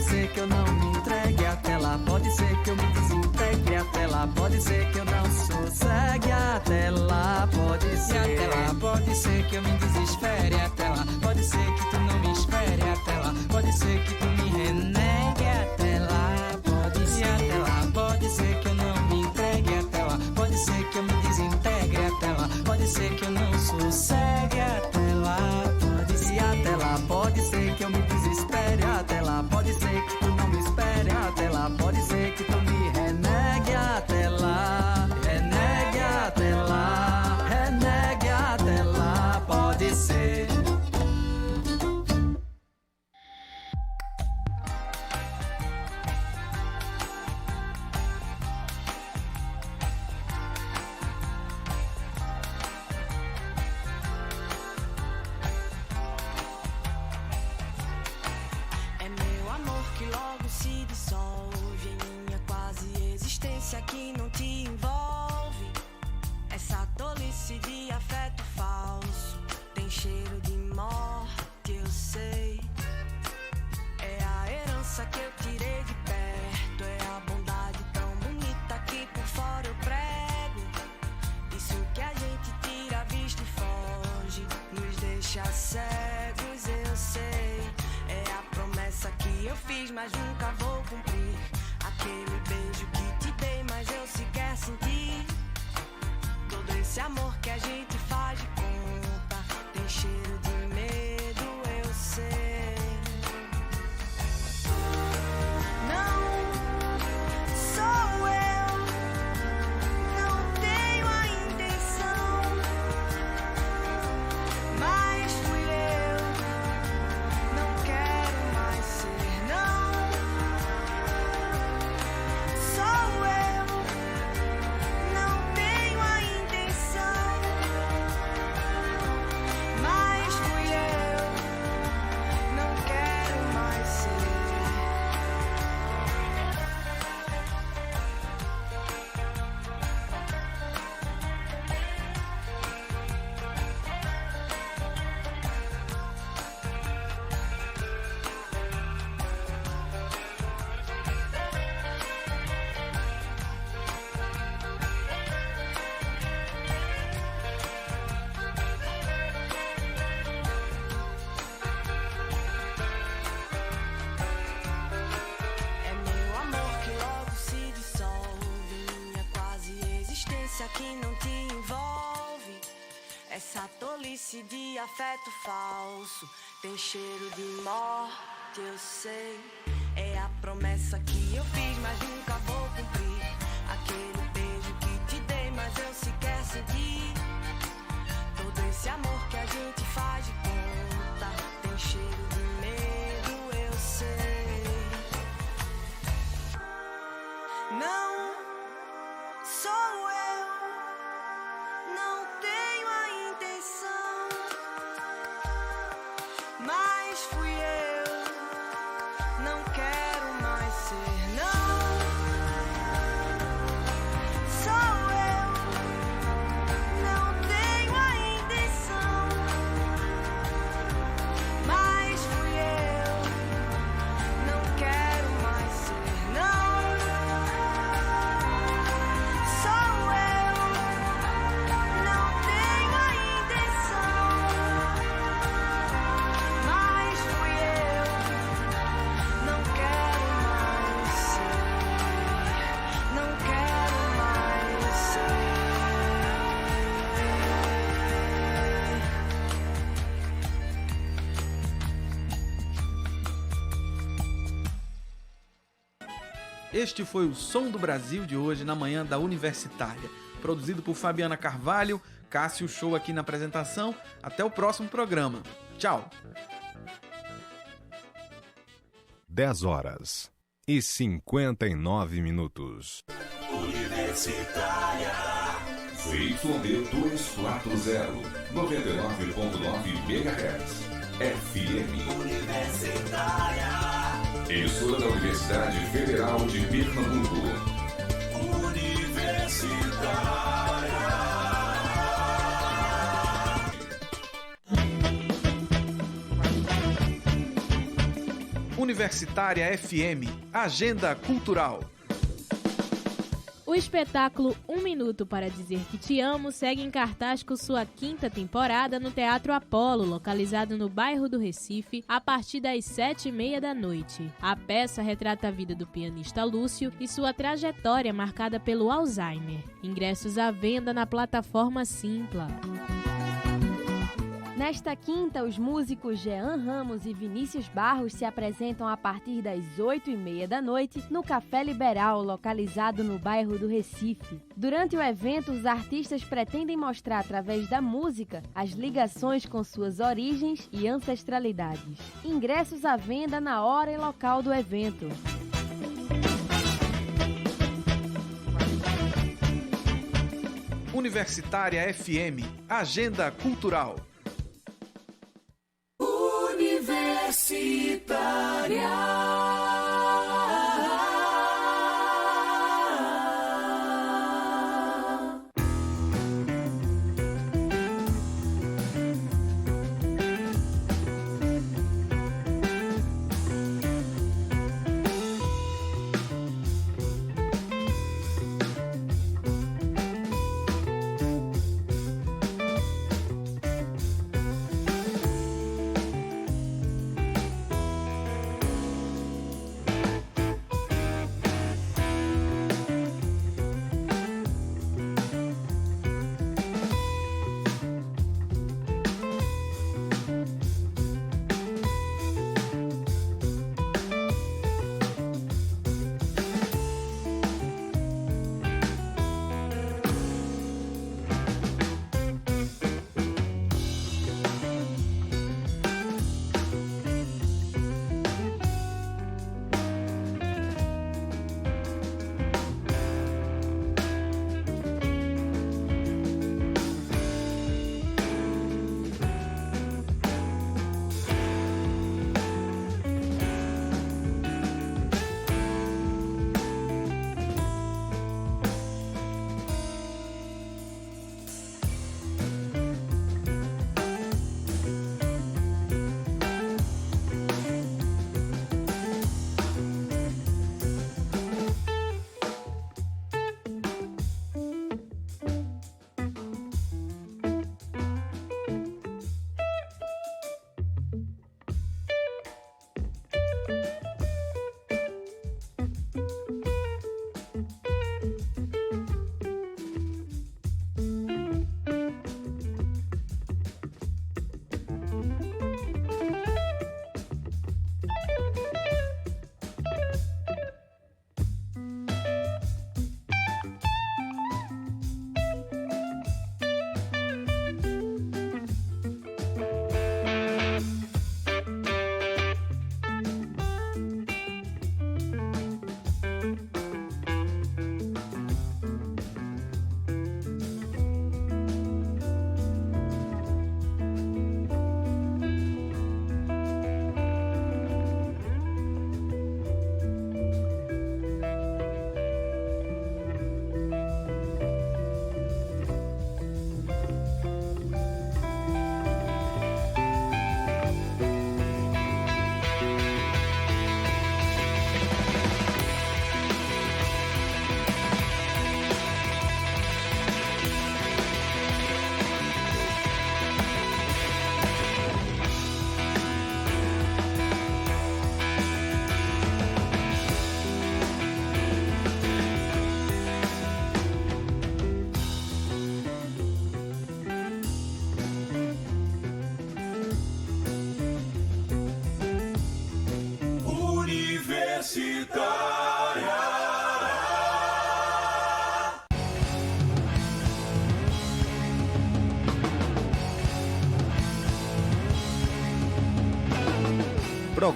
ser que eu não me entregue até lá, pode ser que eu me desintegre até lá, pode ser que eu não sossegue até lá, pode ser. E até lá, pode ser que eu me desespere até lá, pode ser que tu não me espere até lá, pode ser que tu me renegue até lá, pode ser. E até lá, pode ser que eu não me entregue até lá, pode ser que eu me desintegre até lá, pode ser que eu não sossegue até lá, pode ser. E até lá, pode ser que eu me desespere até lá, pode ser que tu não me espere até lá, pode ser que tu me renegue até lá, renegue até lá, renegue até lá, pode ser. Que não te envolve, essa tolice de afeto falso, tem cheiro de morte, eu sei. É a herança que eu tirei de perto, é a bondade tão bonita que por fora eu prego. Isso que a gente tira a vista e foge, nos deixa cegos, eu sei. É a promessa que eu fiz, mas nunca vou cumprir. Aquele beijo que te dei, mas eu sequer senti. Todo esse amor que a gente faz de conta tem cheiro de medo, eu sei. Não sou eu, não tenho a intenção, mas fui eu, não quero mais ser, não. Sou eu, não tenho a intenção, mas fui eu, não quero mais ser. É meu amor que logo se dissolve, minha quase existência que não te envolve. Essa tolice de afeto falso tem cheiro de morte, eu sei. É a promessa que eu fiz, mas nunca vou cumprir. Aquele beijo que te dei, mas eu sequer senti. Todo esse amor que a gente faz de conta tem cheiro de medo, eu sei. Não sou eu, não tenho a intenção, mas fui eu, não quero mais ser, não. Sou eu, não tenho a intenção, mas fui eu, não quero mais ser, não. Sou eu, não tenho a intenção, mas fui eu, não quero mais ser, não quero mais ser. Este foi o Som do Brasil de hoje, na manhã da Universitária. Produzido por Fabiana Carvalho, Cássio Show aqui na apresentação. Até o próximo programa. Tchau! 10h59. Universitária. ZYD 240, 99.9 MHz. FM. Universitária. Emissora da Universidade Federal de Pernambuco. Universitária. Universitária FM, Agenda Cultural. O espetáculo Um Minuto para Dizer Que Te Amo segue em cartaz com sua 5ª temporada no Teatro Apolo, localizado no bairro do Recife, a partir das 7h30 da noite. A peça retrata a vida do pianista Lúcio e sua trajetória marcada pelo Alzheimer. Ingressos à venda na plataforma Simpla. Nesta quinta, os músicos Jean Ramos e Vinícius Barros se apresentam a partir das 8h30 da noite no Café Liberal, localizado no bairro do Recife. Durante o evento, os artistas pretendem mostrar através da música as ligações com suas origens e ancestralidades. Ingressos à venda na hora e local do evento. Universitária FM, Agenda Cultural.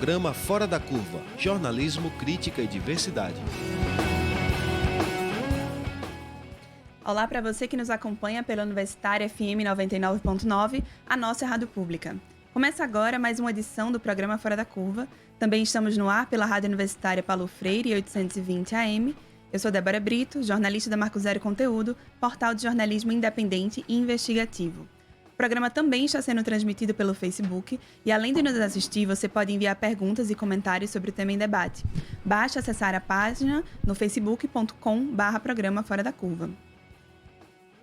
Programa Fora da Curva, jornalismo, crítica e diversidade. Olá para você que nos acompanha pela Universitária FM 99.9, a nossa rádio pública. Começa agora mais uma edição do programa Fora da Curva. Também estamos no ar pela Rádio Universitária Paulo Freire, 820 AM. Eu sou Débora Brito, jornalista da Marco Zero Conteúdo, portal de jornalismo independente e investigativo. O programa também está sendo transmitido pelo Facebook e, além de nos assistir, você pode enviar perguntas e comentários sobre o tema em debate. Basta acessar a página no facebook.com/programa Fora da Curva.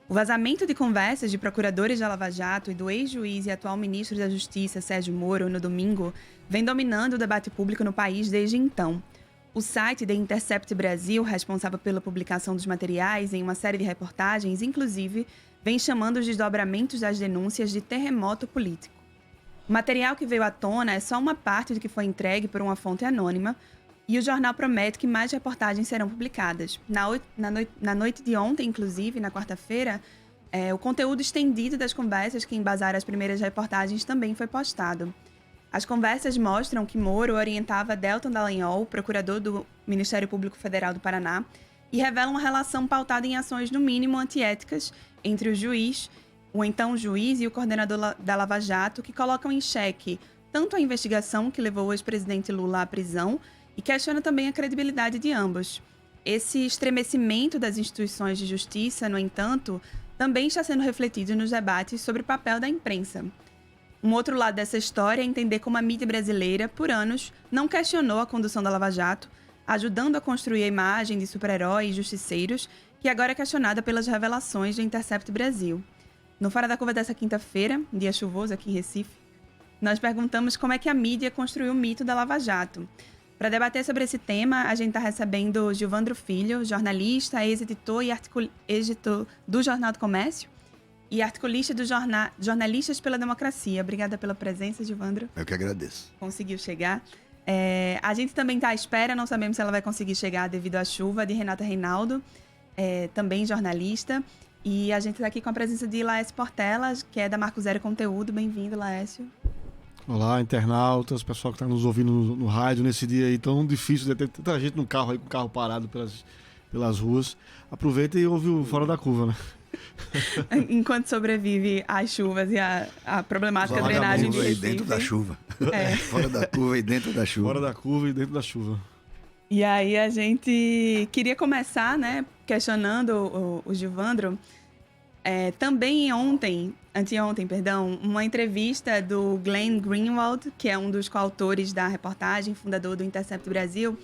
O vazamento de conversas de procuradores da Lava Jato e do ex-juiz e atual ministro da Justiça, Sérgio Moro, no domingo, vem dominando o debate público no país desde então. O site The Intercept Brasil, responsável pela publicação dos materiais em uma série de reportagens, inclusive, vem chamando os desdobramentos das denúncias de terremoto político. O material que veio à tona é só uma parte do que foi entregue por uma fonte anônima, e o jornal promete que mais reportagens serão publicadas. Na noite de ontem, inclusive, na quarta-feira, o conteúdo estendido das conversas que embasaram as primeiras reportagens também foi postado. As conversas mostram que Moro orientava Deltan Dallagnol, procurador do Ministério Público Federal do Paraná, e revelam uma relação pautada em ações, no mínimo, antiéticas entre o então juiz e o coordenador da Lava Jato, que colocam em xeque tanto a investigação que levou o ex-presidente Lula à prisão e questiona também a credibilidade de ambos. Esse estremecimento das instituições de justiça, no entanto, também está sendo refletido nos debates sobre o papel da imprensa. Um outro lado dessa história é entender como a mídia brasileira, por anos, não questionou a condução da Lava Jato, ajudando a construir a imagem de super-heróis e justiceiros, que agora é questionada pelas revelações do Intercept Brasil. No Fora da Curva dessa quinta-feira, dia chuvoso aqui em Recife, nós perguntamos como é que a mídia construiu o mito da Lava Jato. Para debater sobre esse tema, a gente está recebendo Gilvandro Filho, jornalista, ex-editor e editor do Jornal do Comércio e articulista do Jornalistas pela Democracia. Obrigada pela presença, Gilvandro. Eu que agradeço. Conseguiu chegar. A gente também está à espera, não sabemos se ela vai conseguir chegar devido à chuva, de Renata Reinaldo, também jornalista. E a gente está aqui com a presença de Laércio Portela, que é da Marco Zero Conteúdo. Bem-vindo, Laércio. Olá, internautas, pessoal que está nos ouvindo no rádio nesse dia aí tão difícil de ter tanta gente no carro aí, com o carro parado pelas ruas. Aproveita e ouve o Fora da Curva, né? Enquanto sobrevive às chuvas e a problemática da drenagem de Recife. Dentro da chuva. Fora da curva e dentro da chuva. Fora da curva e dentro da chuva. E aí a gente queria começar, né, questionando o Gilvandro. Também anteontem, uma entrevista do Glenn Greenwald, que é um dos coautores da reportagem, fundador do Intercept Brasil.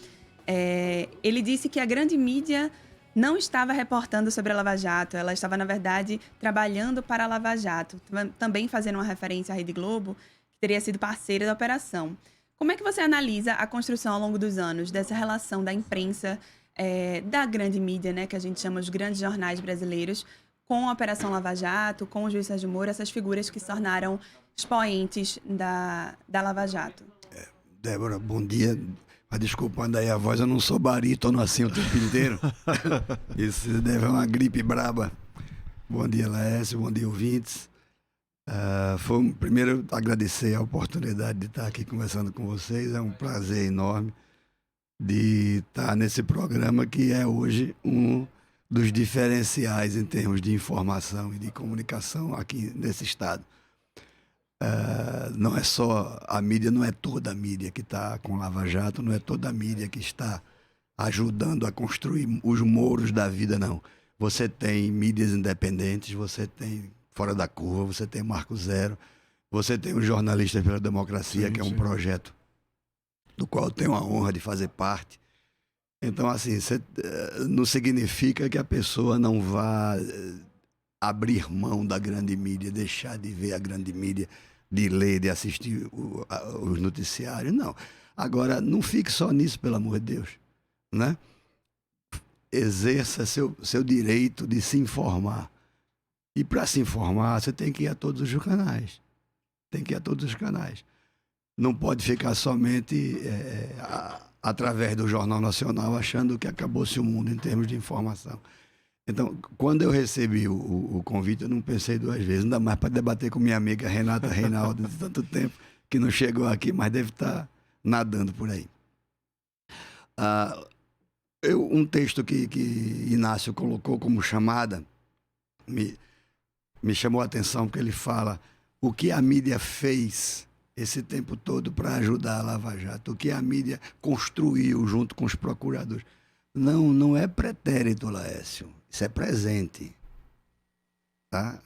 Ele disse que a grande mídia não estava reportando sobre a Lava Jato, ela estava, na verdade, trabalhando para a Lava Jato, também fazendo uma referência à Rede Globo, que teria sido parceira da operação. Como é que você analisa a construção ao longo dos anos dessa relação da imprensa, da grande mídia, né, que a gente chama os grandes jornais brasileiros, com a Operação Lava Jato, com o juiz Sérgio Moro, essas figuras que se tornaram expoentes da Lava Jato? Débora, bom dia. Mas desculpando aí a voz, eu não sou barítono assim o tempo inteiro. Isso deve a uma gripe braba. Bom dia, Laércio, bom dia, ouvintes. Primeiro, agradecer a oportunidade de estar aqui conversando com vocês. É um prazer enorme de estar nesse programa que é hoje um dos diferenciais em termos de informação e de comunicação aqui nesse estado. Não é só a mídia, não é toda a mídia que está com Lava Jato, não é toda a mídia que está ajudando a construir os muros da vida, não. Você tem mídias independentes, você tem Fora da Curva, você tem Marco Zero, você tem o Jornalistas pela Democracia, que é um projeto do qual eu tenho a honra de fazer parte. Então, assim, não significa que a pessoa não vá abrir mão da grande mídia, deixar de ver a grande mídia, de ler, de assistir os noticiários, não. Agora, não fique só nisso, pelo amor de Deus, né? Exerça seu direito de se informar. E para se informar, você tem que ir a todos os canais. Não pode ficar somente através do Jornal Nacional achando que acabou-se o mundo em termos de informação. Então, quando eu recebi o convite, eu não pensei duas vezes, ainda mais para debater com minha amiga Renata Reinaldo, de tanto tempo que não chegou aqui, mas deve estar nadando por aí. Um texto que Inácio colocou como chamada me chamou a atenção, porque ele fala o que a mídia fez esse tempo todo para ajudar a Lava Jato, o que a mídia construiu junto com os procuradores. Não é pretérito, Laércio. Isso é presente. Tá?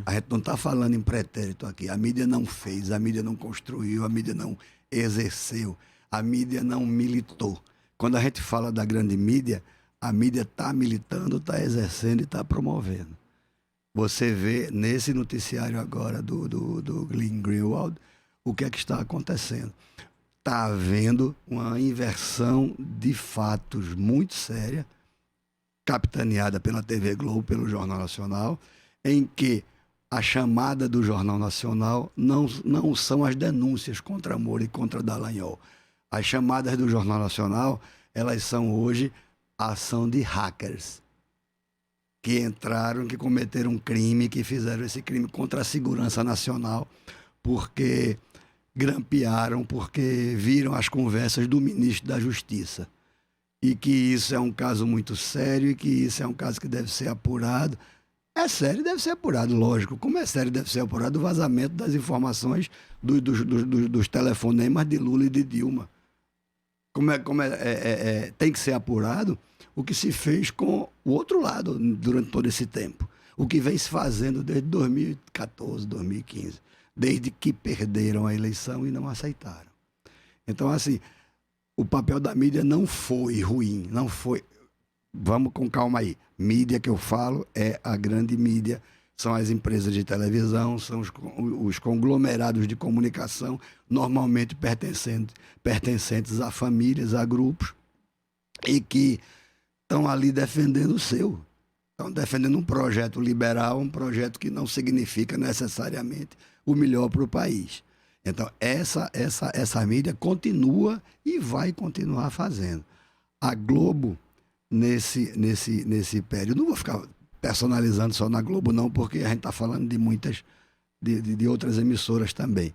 A gente não está falando em pretérito aqui. A mídia não fez, a mídia não construiu, a mídia não exerceu, a mídia não militou. Quando a gente fala da grande mídia, a mídia está militando, está exercendo e está promovendo. Você vê nesse noticiário agora do Glenn Greenwald o que é que está acontecendo. Está havendo uma inversão de fatos muito séria, capitaneada pela TV Globo, pelo Jornal Nacional, em que a chamada do Jornal Nacional não são as denúncias contra Moro e contra Dallagnol. As chamadas do Jornal Nacional, elas são hoje a ação de hackers que entraram, que cometeram um crime, que fizeram esse crime contra a segurança nacional, porque grampearam, porque viram as conversas do ministro da Justiça. E que isso é um caso muito sério e que isso é um caso que deve ser apurado. É sério, deve ser apurado, lógico. Como é sério, deve ser apurado o vazamento das informações dos telefonemas de Lula e de Dilma. Tem que ser apurado o que se fez com o outro lado durante todo esse tempo. O que vem se fazendo desde 2014, 2015. Desde que perderam a eleição e não aceitaram. Então, assim, o papel da mídia não foi ruim, não foi... Vamos com calma aí. Mídia que eu falo é a grande mídia, são as empresas de televisão, são os conglomerados de comunicação, normalmente pertencentes a famílias, a grupos, e que estão ali defendendo o seu. Estão defendendo um projeto liberal, um projeto que não significa necessariamente o melhor para o país. Então, essa mídia continua e vai continuar fazendo. A Globo, nesse período, não vou ficar personalizando só na Globo, não, porque a gente está falando de muitas, de outras emissoras também.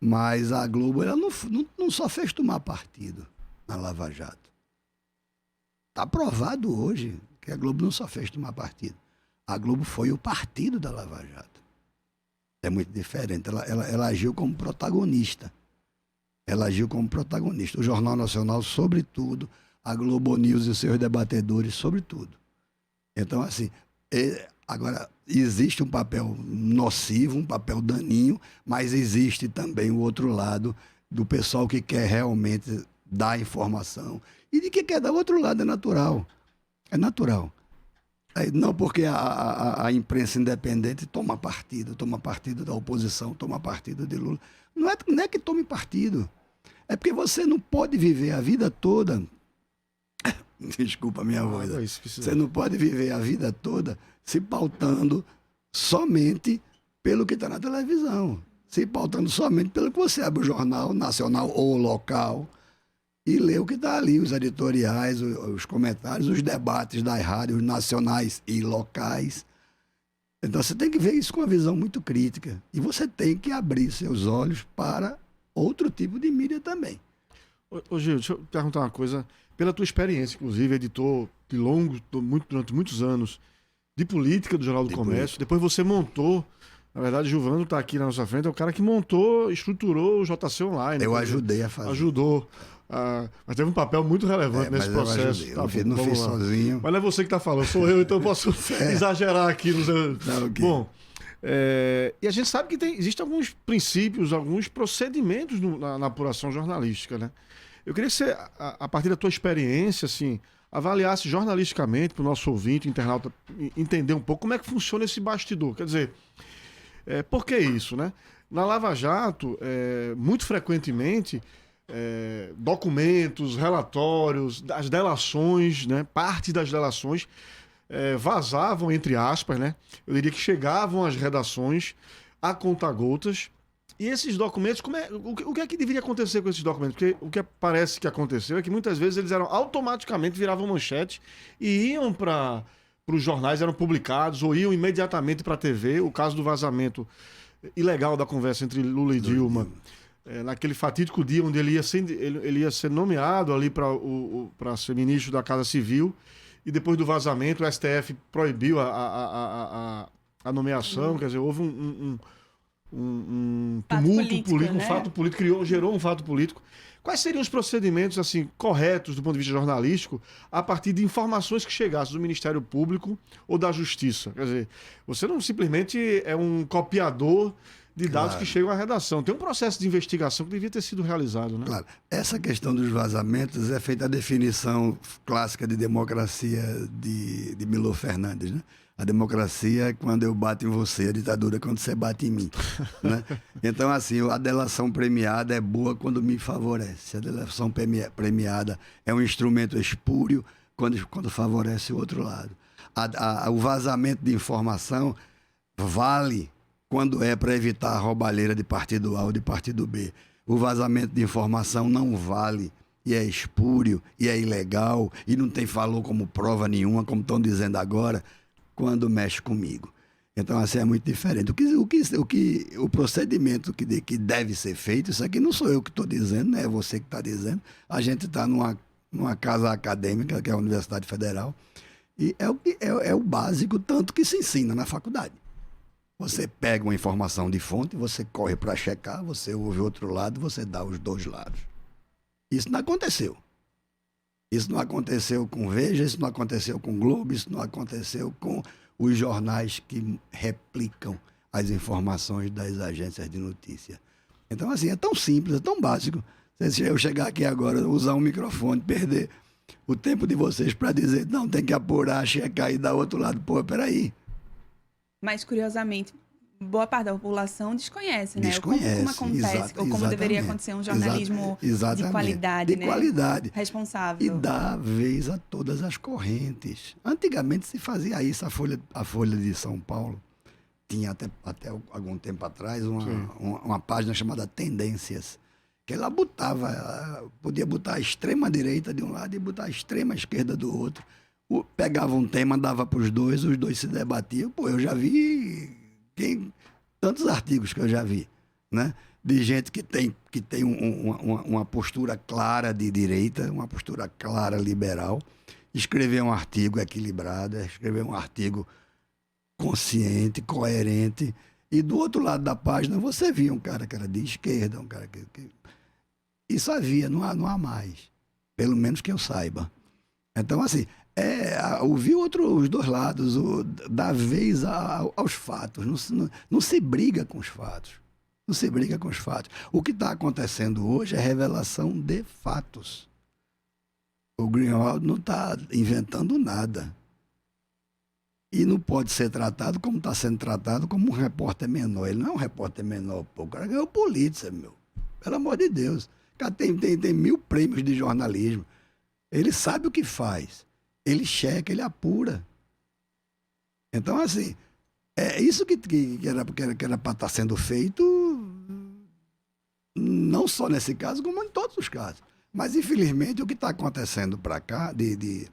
Mas a Globo, ela não só fez tomar partido na Lava Jato. Está provado hoje que a Globo não só fez tomar partido. A Globo foi o partido da Lava Jato. É muito diferente. Ela agiu como protagonista. Ela agiu como protagonista. O Jornal Nacional, sobretudo, a Globo News e seus debatedores, sobretudo. Então, assim, agora, existe um papel nocivo, um papel daninho, mas existe também o outro lado do pessoal que quer realmente dar informação. E de que quer dar o outro lado é natural. É natural. Não porque a imprensa independente toma partido da oposição, toma partido de Lula. Não é que tome partido. É porque você não pode viver a vida toda... Desculpa a minha voz. Você não pode viver a vida toda se pautando somente pelo que está na televisão. Se pautando somente pelo que você abre o jornal nacional ou local e lê o que está ali, os editoriais, os comentários, os debates das rádios nacionais e locais. Então você tem que ver isso com uma visão muito crítica. E você tem que abrir seus olhos para outro tipo de mídia também. Ô Gil, deixa eu perguntar uma coisa. Pela tua experiência, inclusive, editor durante muitos anos de política do Jornal do Comércio, depois você montou, na verdade, Gilvando está aqui na nossa frente, é o cara que montou, estruturou o JC Online. Eu ajudei a fazer. Ajudou. Mas teve um papel muito relevante nesse processo. Eu não fiz sozinho. Mas não é você que está falando, sou eu, então eu posso exagerar aqui. Okay. Bom, e a gente sabe que existem alguns princípios, alguns procedimentos na apuração jornalística, né? Eu queria que você, a partir da tua experiência, assim, avaliasse jornalisticamente para o nosso ouvinte, internauta, entender um pouco como é que funciona esse bastidor. Quer dizer, por que isso, né? Na Lava Jato, muito frequentemente, documentos, relatórios, as delações, né? Parte das delações vazavam, entre aspas, né? Eu diria que chegavam às redações a conta-gotas. E esses documentos, o que é que deveria acontecer com esses documentos? Porque o que parece que aconteceu é que muitas vezes eles automaticamente viravam manchete e iam para os jornais, eram publicados ou iam imediatamente para a TV. O caso do vazamento ilegal da conversa entre Lula e Dilma, naquele fatídico dia onde ele ia ser nomeado ali para ser ministro da Casa Civil, e depois do vazamento o STF proibiu a nomeação, quer dizer, houve um Fato tumulto político, político, né? um fato político, gerou um fato político. Quais seriam os procedimentos assim corretos do ponto de vista jornalístico a partir de informações que chegassem do Ministério Público ou da Justiça? Quer dizer, você não simplesmente é um copiador de dados que chegam à redação. Tem um processo de investigação que devia ter sido realizado, né? Claro. Essa questão dos vazamentos é feita a definição clássica de democracia de Milor Fernandes, né? A democracia é quando eu bato em você, a ditadura é quando você bate em mim, né? Então, assim, a delação premiada é boa quando me favorece. A delação premiada é um instrumento espúrio quando favorece o outro lado. O vazamento de informação vale quando é para evitar a roubalheira de partido A ou de partido B. O vazamento de informação não vale, e é espúrio, e é ilegal, e não tem valor como prova nenhuma, como estão dizendo agora, quando mexe comigo. Então, assim, é muito diferente. O procedimento que deve ser feito, isso aqui não sou eu que estou dizendo, né? É você que está dizendo. A gente está numa casa acadêmica, que é a Universidade Federal, e é o básico, tanto que se ensina na faculdade. Você pega uma informação de fonte, você corre para checar, você ouve outro lado, você dá os dois lados. Isso não aconteceu. Isso não aconteceu com Veja, isso não aconteceu com Globo, isso não aconteceu com os jornais que replicam as informações das agências de notícia. Então, assim, é tão simples, é tão básico. Se eu chegar aqui agora, usar um microfone, perder o tempo de vocês para dizer, não, tem que apurar, checar e dar outro lado. Pô, peraí. Mas, curiosamente, boa parte da população desconhece, né? Desconhece, como acontece, ou como deveria acontecer um jornalismo de qualidade, de né? qualidade. Responsável. E dá vez a todas as correntes. Antigamente se fazia isso. A Folha de São Paulo tinha até algum tempo atrás uma página chamada Tendências, que ela podia botar a extrema-direita de um lado e botar a extrema-esquerda do outro. Pegava um tema, dava para os dois se debatiam. Pô, eu já vi tantos artigos que eu já vi, né? De gente que tem uma postura clara de direita, uma postura clara liberal, escrever um artigo equilibrado, escrever um artigo consciente, coerente, e do outro lado da página você via um cara que era de esquerda, um cara que... Isso havia, não há mais, pelo menos que eu saiba. Então, assim, ouvir os dois lados, dar vez aos fatos, não se briga com os fatos. Não se briga com os fatos. O que está acontecendo hoje é revelação de fatos. O Greenwald não está inventando nada. E não pode ser tratado como está sendo tratado, como um repórter menor. Ele não é um repórter menor, pô. O cara ganhou o Pulitzer, meu. Pelo amor de Deus. O cara tem 1000 prêmios de jornalismo. Ele sabe o que faz. Ele checa, ele apura. Então, assim, é isso que era para estar sendo feito, não só nesse caso, como em todos os casos. Mas, infelizmente, o que está acontecendo para cá, de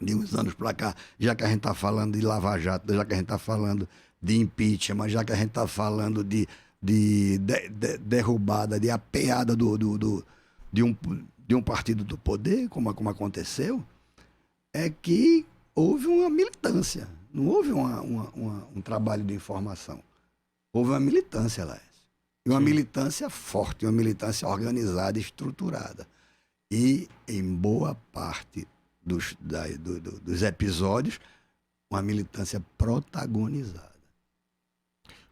uns anos para cá, já que a gente está falando de Lava Jato, já que a gente está falando de impeachment, já que a gente está falando de derrubada, de apeada de um partido do poder, como aconteceu, é que houve uma militância, não houve um trabalho de informação. Houve uma militância, Laércio. E uma militância forte, uma militância organizada, estruturada. E, em boa parte dos episódios, uma militância protagonizada.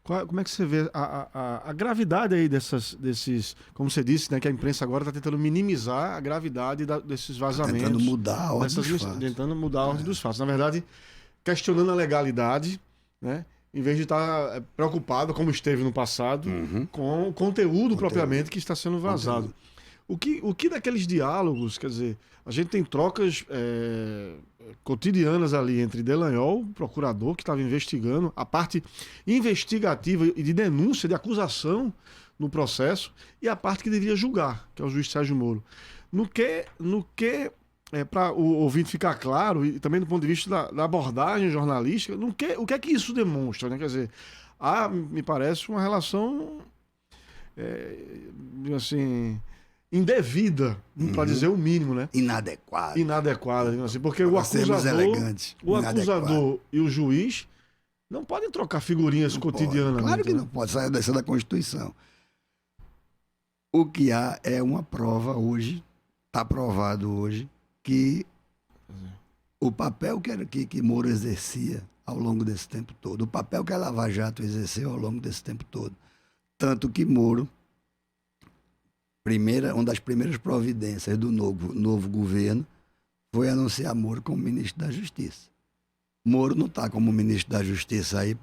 Como é que você vê a gravidade aí desses, como você disse, né, que a imprensa agora está tentando minimizar a gravidade desses vazamentos. Tentando mudar a ordem dos fatos. Tentando mudar a ordem dos fatos. Na verdade, questionando a legalidade, né, em vez de estar preocupado, como esteve no passado, com o conteúdo propriamente que está sendo vazado. O que daqueles diálogos, quer dizer, a gente tem trocas cotidianas ali entre Delanhol, procurador que estava investigando, a parte investigativa e de denúncia, de acusação no processo, e a parte que deveria julgar, que é o juiz Sérgio Moro. Para o ouvinte ficar claro, e também do ponto de vista da abordagem jornalística, o que é que isso demonstra, né? Quer dizer, me parece uma relação assim, indevida, para dizer o mínimo, né? Inadequada, assim, porque o acusador e o juiz Não podem trocar figurinhas cotidianamente. Claro que né? não pode sair dessa da Constituição. O que há é uma prova hoje, está provado hoje, que o papel que Moro exercia ao longo desse tempo todo, o papel que a Lava Jato exerceu ao longo desse tempo todo, tanto que Moro, uma das primeiras providências do novo governo foi anunciar Moro como ministro da Justiça. Moro não está como ministro da Justiça aí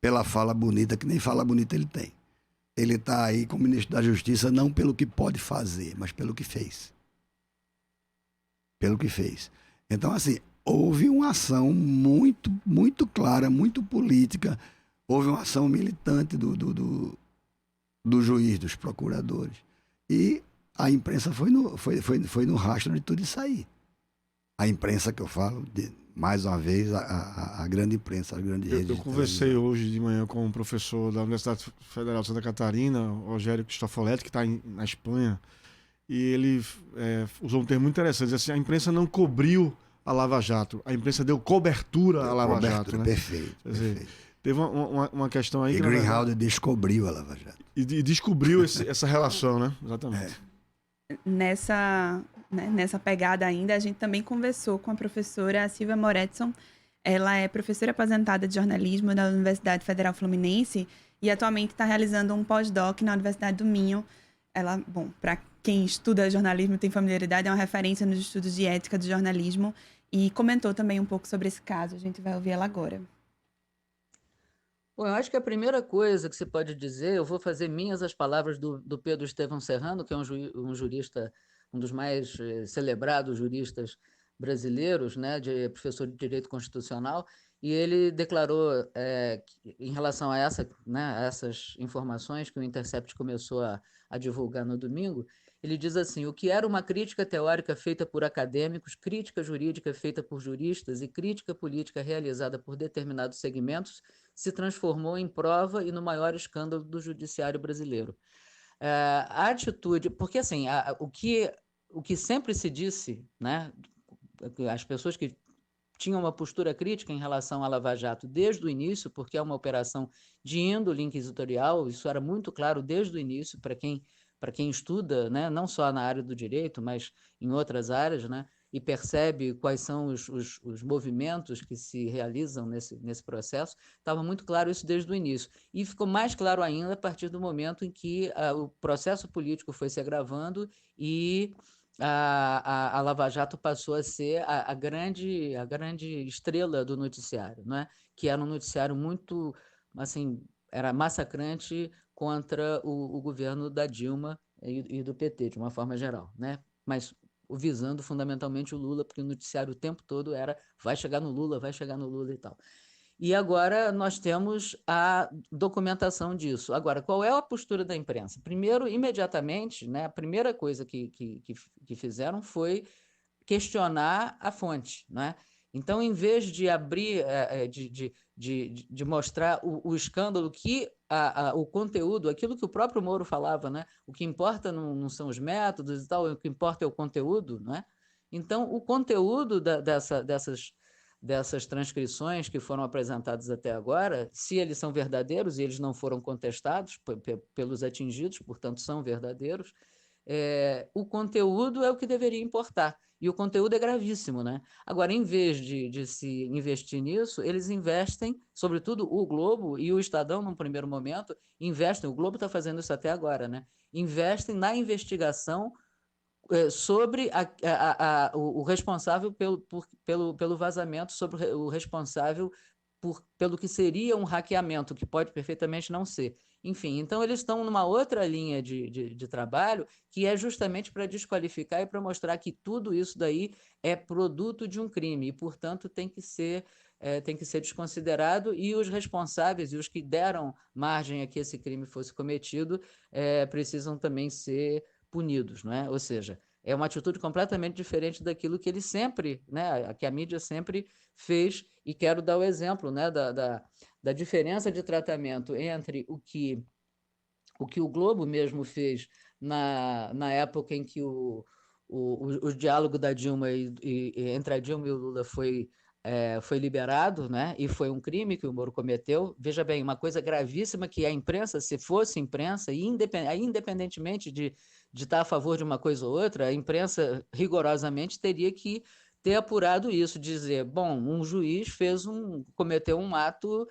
pela fala bonita, que nem fala bonita ele tem. Ele está aí como ministro da Justiça não pelo que pode fazer, mas pelo que fez. Pelo que fez. Então, assim, houve uma ação muito, muito clara, muito política, houve uma ação militante do juiz, dos procuradores. E a imprensa foi no rastro de tudo isso aí. A imprensa que eu falo, mais uma vez, a grande imprensa, a grande rede. Eu conversei hoje de manhã com um professor da Universidade Federal de Santa Catarina, Rogério Cristofoletti, que está na Espanha, e ele usou um termo muito interessante, assim, a imprensa não cobriu a Lava Jato, a imprensa deu cobertura à Lava Jato. Né? Perfeito, perfeito. Teve uma questão aí... E Greenhalgh descobriu a Lava Jato. E descobriu essa relação, né? Exatamente. Nessa pegada ainda, a gente também conversou com a professora Silvia Moretson. Ela é professora aposentada de jornalismo da Universidade Federal Fluminense e atualmente está realizando um pós-doc na Universidade do Minho. Ela, bom, para quem estuda jornalismo e tem familiaridade, é uma referência nos estudos de ética do jornalismo e comentou também um pouco sobre esse caso. A gente vai ouvir ela agora. Bom, eu acho que a primeira coisa que se pode dizer, eu vou fazer minhas as palavras do Pedro Estevão Serrano, que é um jurista, um dos mais celebrados juristas brasileiros, né, professor de Direito Constitucional, e ele declarou, em relação a essas informações que o Intercept começou a divulgar no domingo, ele diz assim: o que era uma crítica teórica feita por acadêmicos, crítica jurídica feita por juristas e crítica política realizada por determinados segmentos se transformou em prova e no maior escândalo do judiciário brasileiro. A atitude... Porque, assim, o que sempre se disse, né, as pessoas que tinham uma postura crítica em relação à Lava Jato desde o início, porque é uma operação de índole inquisitorial, isso era muito claro desde o início para quem estuda, né, não só na área do direito, mas em outras áreas, né, e percebe quais são os movimentos que se realizam nesse processo, estava muito claro isso desde o início. E ficou mais claro ainda a partir do momento em que o processo político foi se agravando e a Lava Jato passou a ser a grande estrela do noticiário, né? Que era um noticiário muito, assim, era massacrante contra o governo da Dilma e do PT, de uma forma geral, né? Mas visando fundamentalmente o Lula, porque o noticiário o tempo todo era vai chegar no Lula e tal. E agora nós temos a documentação disso. Agora, qual é a postura da imprensa? Primeiro, imediatamente, né, a primeira coisa que fizeram foi questionar a fonte, né? Então, em vez de abrir, de mostrar o escândalo, que o conteúdo, aquilo que o próprio Moro falava, né? O que importa não são os métodos e tal, o que importa é o conteúdo, né? Então, o conteúdo dessas transcrições que foram apresentadas até agora, se eles são verdadeiros e eles não foram contestados pelos atingidos, portanto, são verdadeiros, o conteúdo é o que deveria importar. E o conteúdo é gravíssimo, né? Agora, em vez de se investir nisso, eles investem, sobretudo o Globo e o Estadão, num primeiro momento, investem, o Globo está fazendo isso até agora, né? Investem na investigação sobre o responsável pelo vazamento, sobre o responsável pelo que seria um hackeamento, que pode perfeitamente não ser. Enfim, então eles estão numa outra linha de trabalho, que é justamente para desqualificar e para mostrar que tudo isso daí é produto de um crime e, portanto, tem que ser desconsiderado, e os responsáveis e os que deram margem a que esse crime fosse cometido precisam também ser punidos, não é? Ou seja, é uma atitude completamente diferente daquilo que ele sempre, né, que a mídia sempre fez, e quero dar o exemplo, né, da diferença de tratamento entre o que o Globo mesmo fez na época em que o diálogo da Dilma entre a Dilma e o Lula foi foi liberado, né? E foi um crime que o Moro cometeu. Veja bem, uma coisa gravíssima que a imprensa, se fosse imprensa, e independentemente de estar a favor de uma coisa ou outra, a imprensa rigorosamente teria que ter apurado isso, dizer, bom, um juiz cometeu um ato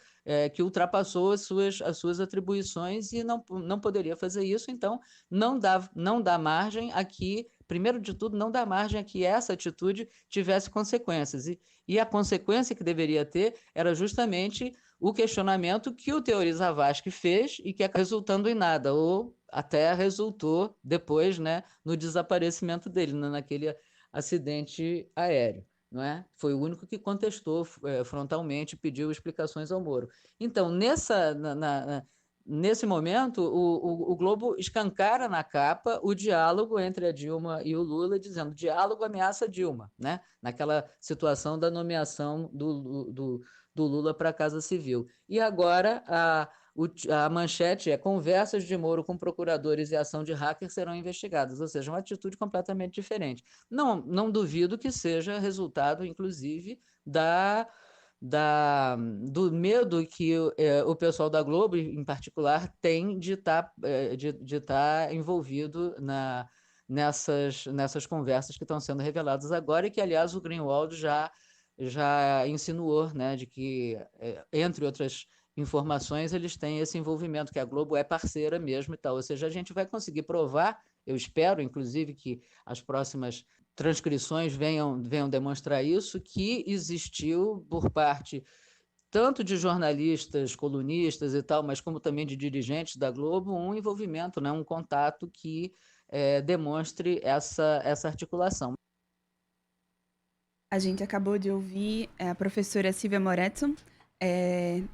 que ultrapassou as suas atribuições e não poderia fazer isso, então não dá margem a que, primeiro de tudo, não dá margem a que essa atitude tivesse consequências. E a consequência que deveria ter era justamente o questionamento que o Teori Zavascki fez e que resultando em nada, ou até resultou depois, né, no desaparecimento dele, naquele acidente aéreo, não é? Foi o único que contestou frontalmente, pediu explicações ao Moro. Então, nesse momento, o Globo escancara na capa o diálogo entre a Dilma e o Lula, dizendo diálogo ameaça Dilma, né? Naquela situação da nomeação do Lula para a Casa Civil. E agora a manchete é conversas de Moro com procuradores e ação de hackers serão investigadas, ou seja, uma atitude completamente diferente. Não duvido que seja resultado, inclusive, do medo que o pessoal da Globo, em particular, tem de estar envolvido nessas conversas que estão sendo reveladas agora e que, aliás, o Greenwald já insinuou, né, de que, entre outras informações, eles têm esse envolvimento, que a Globo é parceira mesmo e tal. Ou seja, a gente vai conseguir provar, eu espero, inclusive, que as próximas transcrições venham demonstrar isso, que existiu por parte tanto de jornalistas, colunistas e tal, mas como também de dirigentes da Globo, um envolvimento, né, um contato que demonstre essa articulação. A gente acabou de ouvir a professora Silvia Moretson.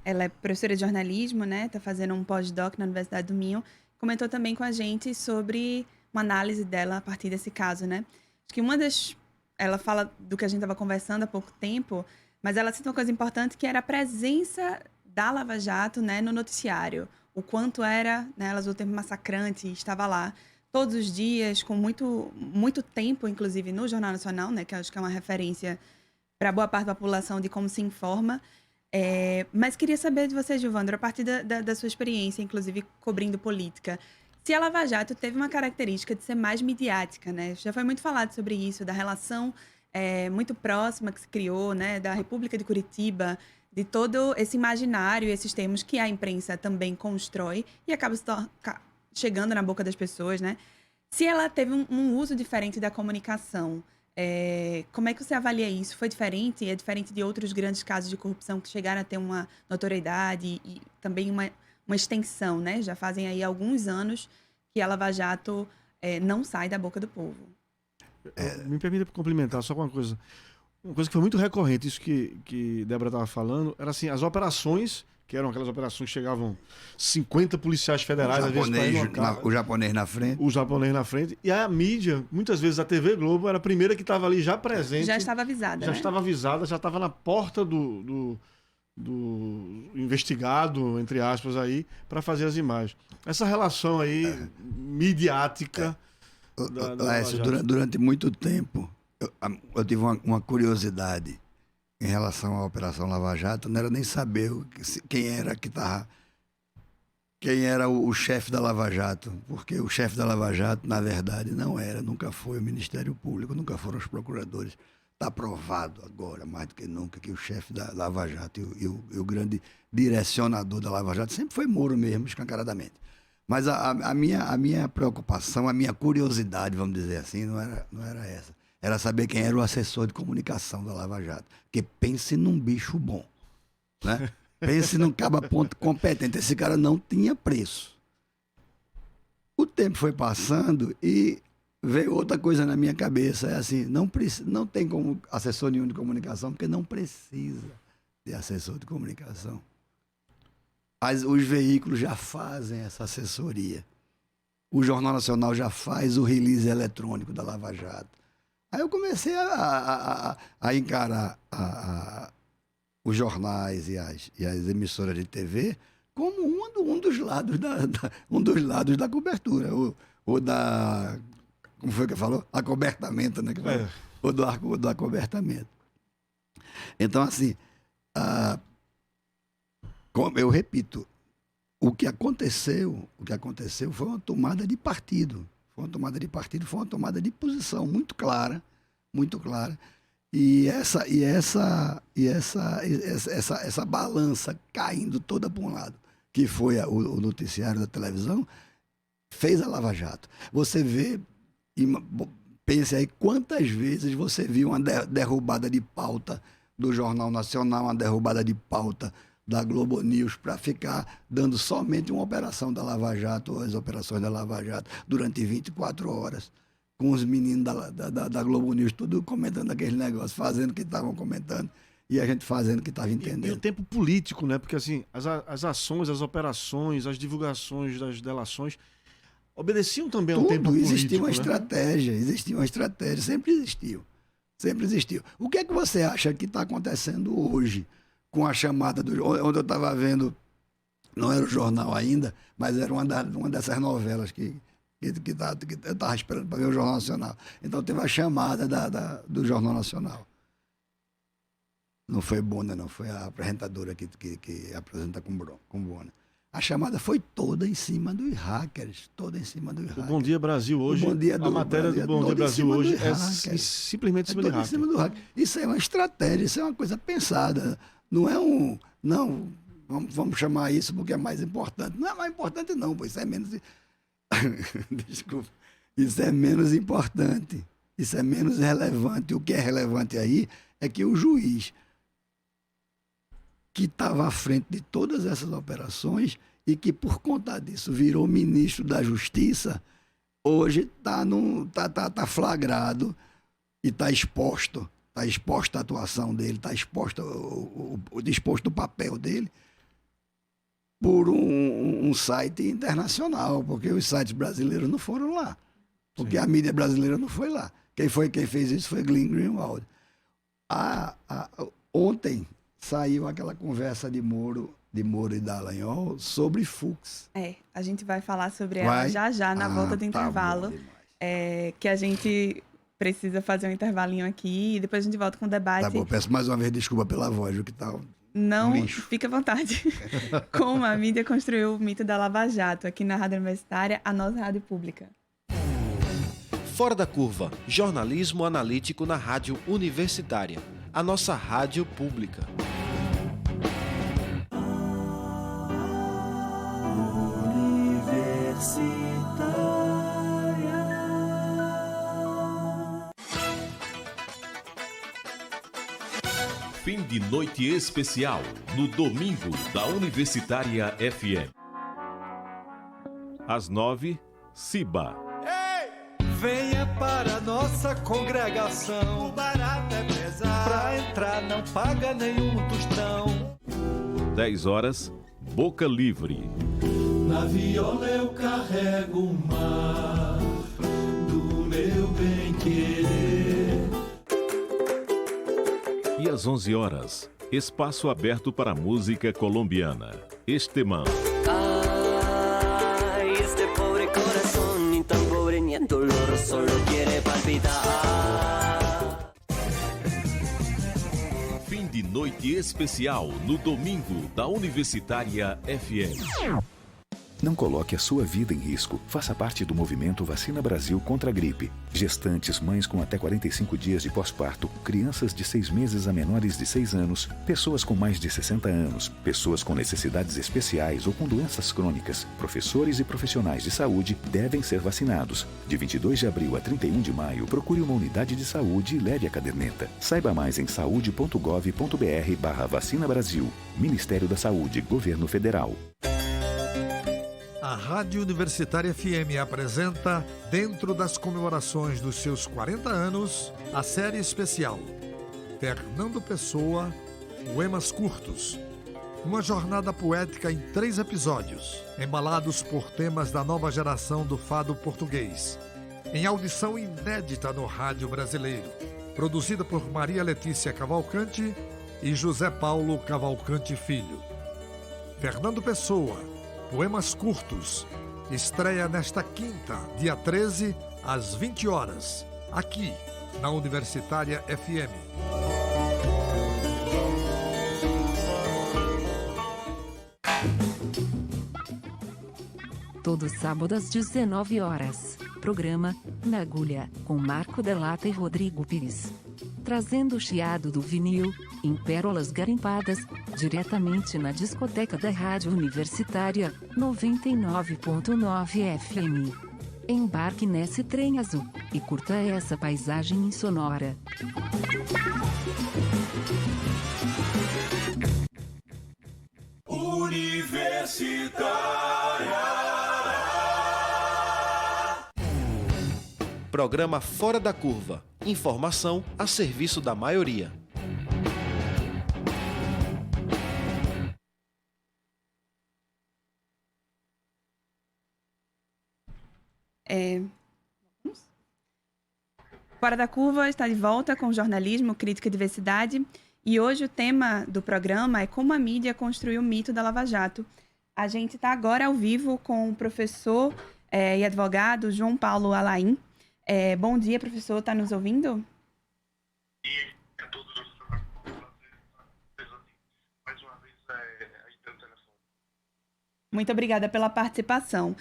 Ela é professora de jornalismo, né? Está fazendo um pós-doc na Universidade do Minho. Comentou também com a gente sobre uma análise dela a partir desse caso, né? Acho que ela fala do que a gente estava conversando há pouco tempo, mas ela cita uma coisa importante, que era a presença da Lava Jato, né, no noticiário. O quanto era, né, ela usou o termo massacrante, estava lá todos os dias, com muito, muito tempo, inclusive no Jornal Nacional, né, que acho que é uma referência para boa parte da população de como se informa. Mas queria saber de você, Gilvandro, a partir da sua experiência, inclusive cobrindo política, se a Lava Jato teve uma característica de ser mais midiática, né? Já foi muito falado sobre isso, da relação muito próxima que se criou, né, da República de Curitiba, de todo esse imaginário, esses termos que a imprensa também constrói e acaba chegando na boca das pessoas, né? Se ela teve um uso diferente da comunicação, como é que você avalia isso? Foi diferente? É diferente de outros grandes casos de corrupção que chegaram a ter uma notoriedade e também uma extensão, né? Já fazem aí alguns anos que a Lava Jato não sai da boca do povo. Me permita complementar só com uma coisa. Uma coisa que foi muito recorrente, isso que Débora estava falando, era assim, as operações, que eram aquelas operações que chegavam 50 policiais federais, às vezes, o japonês na frente. O japonês na frente. E a mídia, muitas vezes a TV Globo, era a primeira que estava ali já presente. Já estava avisada, Já né? estava avisada, já estava na porta do investigado, entre aspas, aí, para fazer as imagens. Essa relação aí, midiática... Durante muito tempo, eu tive uma curiosidade em relação à Operação Lava Jato. Não era nem saber quem era o chefe da Lava Jato, porque o chefe da Lava Jato, na verdade, nunca foi o Ministério Público, nunca foram os procuradores. Está provado agora, mais do que nunca, que o chefe da Lava Jato e o grande direcionador da Lava Jato sempre foi Moro mesmo, escancaradamente. Mas a minha preocupação, a minha curiosidade, vamos dizer assim, não era essa. Era saber quem era o assessor de comunicação da Lava Jato. Porque pense num bicho bom, né? Pense num caba-ponto competente. Esse cara não tinha preço. O tempo foi passando e veio outra coisa na minha cabeça. É assim, não tem como assessor nenhum de comunicação, porque não precisa de assessor de comunicação. Os veículos já fazem essa assessoria. O Jornal Nacional já faz o release eletrônico da Lava Jato. Aí eu comecei a encarar os jornais e as emissoras de TV como um dos lados da cobertura. Ou da... Como foi que falou? Acobertamento, né? Ou do acobertamento. Então, assim, como eu repito, o que aconteceu foi uma tomada de partido. Foi uma tomada de partido, foi uma tomada de posição muito clara, muito clara. E essa balança caindo toda para um lado, que foi o noticiário da televisão, fez a Lava Jato. Você vê, pense aí quantas vezes você viu uma derrubada de pauta do Jornal Nacional, uma derrubada de pauta da Globo News para ficar dando somente uma operação da Lava Jato, ou as operações da Lava Jato, durante 24 horas, com os meninos da Globo News, tudo comentando aquele negócio, fazendo o que estavam comentando, e a gente fazendo o que estava entendendo. E o tempo político, né? Porque assim, as ações, as operações, as divulgações das delações obedeciam também ao tempo político. Existia uma estratégia, sempre existiu. O que é que você acha que está acontecendo hoje com a chamada onde eu estava vendo, não era o jornal ainda, mas era uma dessas novelas que eu estava esperando para ver o Jornal Nacional. Então teve a chamada do Jornal Nacional. Não foi Bona, não, foi a apresentadora que apresenta com Bona. A chamada foi toda em cima dos hackers, O Bom Dia Brasil hoje, a matéria do Bom Dia Brasil hoje é simplesmente em cima do hacker. Isso é uma estratégia, isso é uma coisa pensada. Não é não, vamos chamar isso porque é mais importante. Não é mais importante não, pois isso é menos... Desculpa. Isso é menos importante. Isso é menos relevante. O que é relevante aí é que o juiz que estava à frente de todas essas operações e que por conta disso virou ministro da Justiça, hoje está flagrado e está exposto. Está exposta a atuação dele, está exposto o papel dele por um site internacional, porque os sites brasileiros não foram lá, porque a mídia brasileira não foi lá. Quem fez isso foi Glenn Greenwald. Ontem saiu aquela conversa de Moro e Dallagnol sobre Fux. A gente vai falar sobre ela já na volta do intervalo, que a gente precisa fazer um intervalinho aqui e depois a gente volta com o debate. Tá bom, peço mais uma vez desculpa pela voz, o que tal? Não, fica à vontade. Como a mídia construiu o mito da Lava Jato aqui na Rádio Universitária, a nossa rádio pública. Fora da Curva, jornalismo analítico na Rádio Universitária, a nossa rádio pública. Fim de noite especial no domingo da Universitária FM. Às 9, Ciba. Venha para nossa congregação. O barato é pesado. Pra entrar não paga nenhum tostão. 10 horas, Boca Livre. Na viola eu carrego o mar do meu bem-querer. E às 11 horas, espaço aberto para música colombiana. Estemã. Ay, este pobre corazón, ni tan pobre ni en dolor, solo quiere palpitar. Fim de noite especial no domingo da Universitária FM. Não coloque a sua vida em risco. Faça parte do movimento Vacina Brasil contra a gripe. Gestantes, mães com até 45 dias de pós-parto, crianças de 6 meses a menores de 6 anos, pessoas com mais de 60 anos, pessoas com necessidades especiais ou com doenças crônicas, professores e profissionais de saúde devem ser vacinados. De 22 de abril a 31 de maio, procure uma unidade de saúde e leve a caderneta. Saiba mais em saude.gov.br/Vacina Brasil. Ministério da Saúde, Governo Federal. A Rádio Universitária FM apresenta, dentro das comemorações dos seus 40 anos, a série especial Fernando Pessoa, Poemas Curtos. Uma jornada poética em 3 episódios, embalados por temas da nova geração do fado português. Em audição inédita no rádio brasileiro. Produzida por Maria Letícia Cavalcante e José Paulo Cavalcante Filho. Fernando Pessoa, Poemas Curtos, estreia nesta quinta, dia 13, às 20 horas, aqui na Universitária FM. Todo sábado às 19 horas. Programa Na Agulha, com Marco Delata e Rodrigo Pires. Trazendo o chiado do vinil, em pérolas garimpadas, diretamente na discoteca da Rádio Universitária, 99.9 FM. Embarque nesse trem azul, e curta essa paisagem insonora. Programa Fora da Curva. Informação a serviço da maioria. Fora da Curva está de volta com jornalismo, crítica e diversidade. E hoje o tema do programa é como a mídia construiu o mito da Lava Jato. A gente está agora ao vivo com o professor e advogado João Paulo Alain. Bom dia, professor. Está nos ouvindo? Muito obrigada pela participação.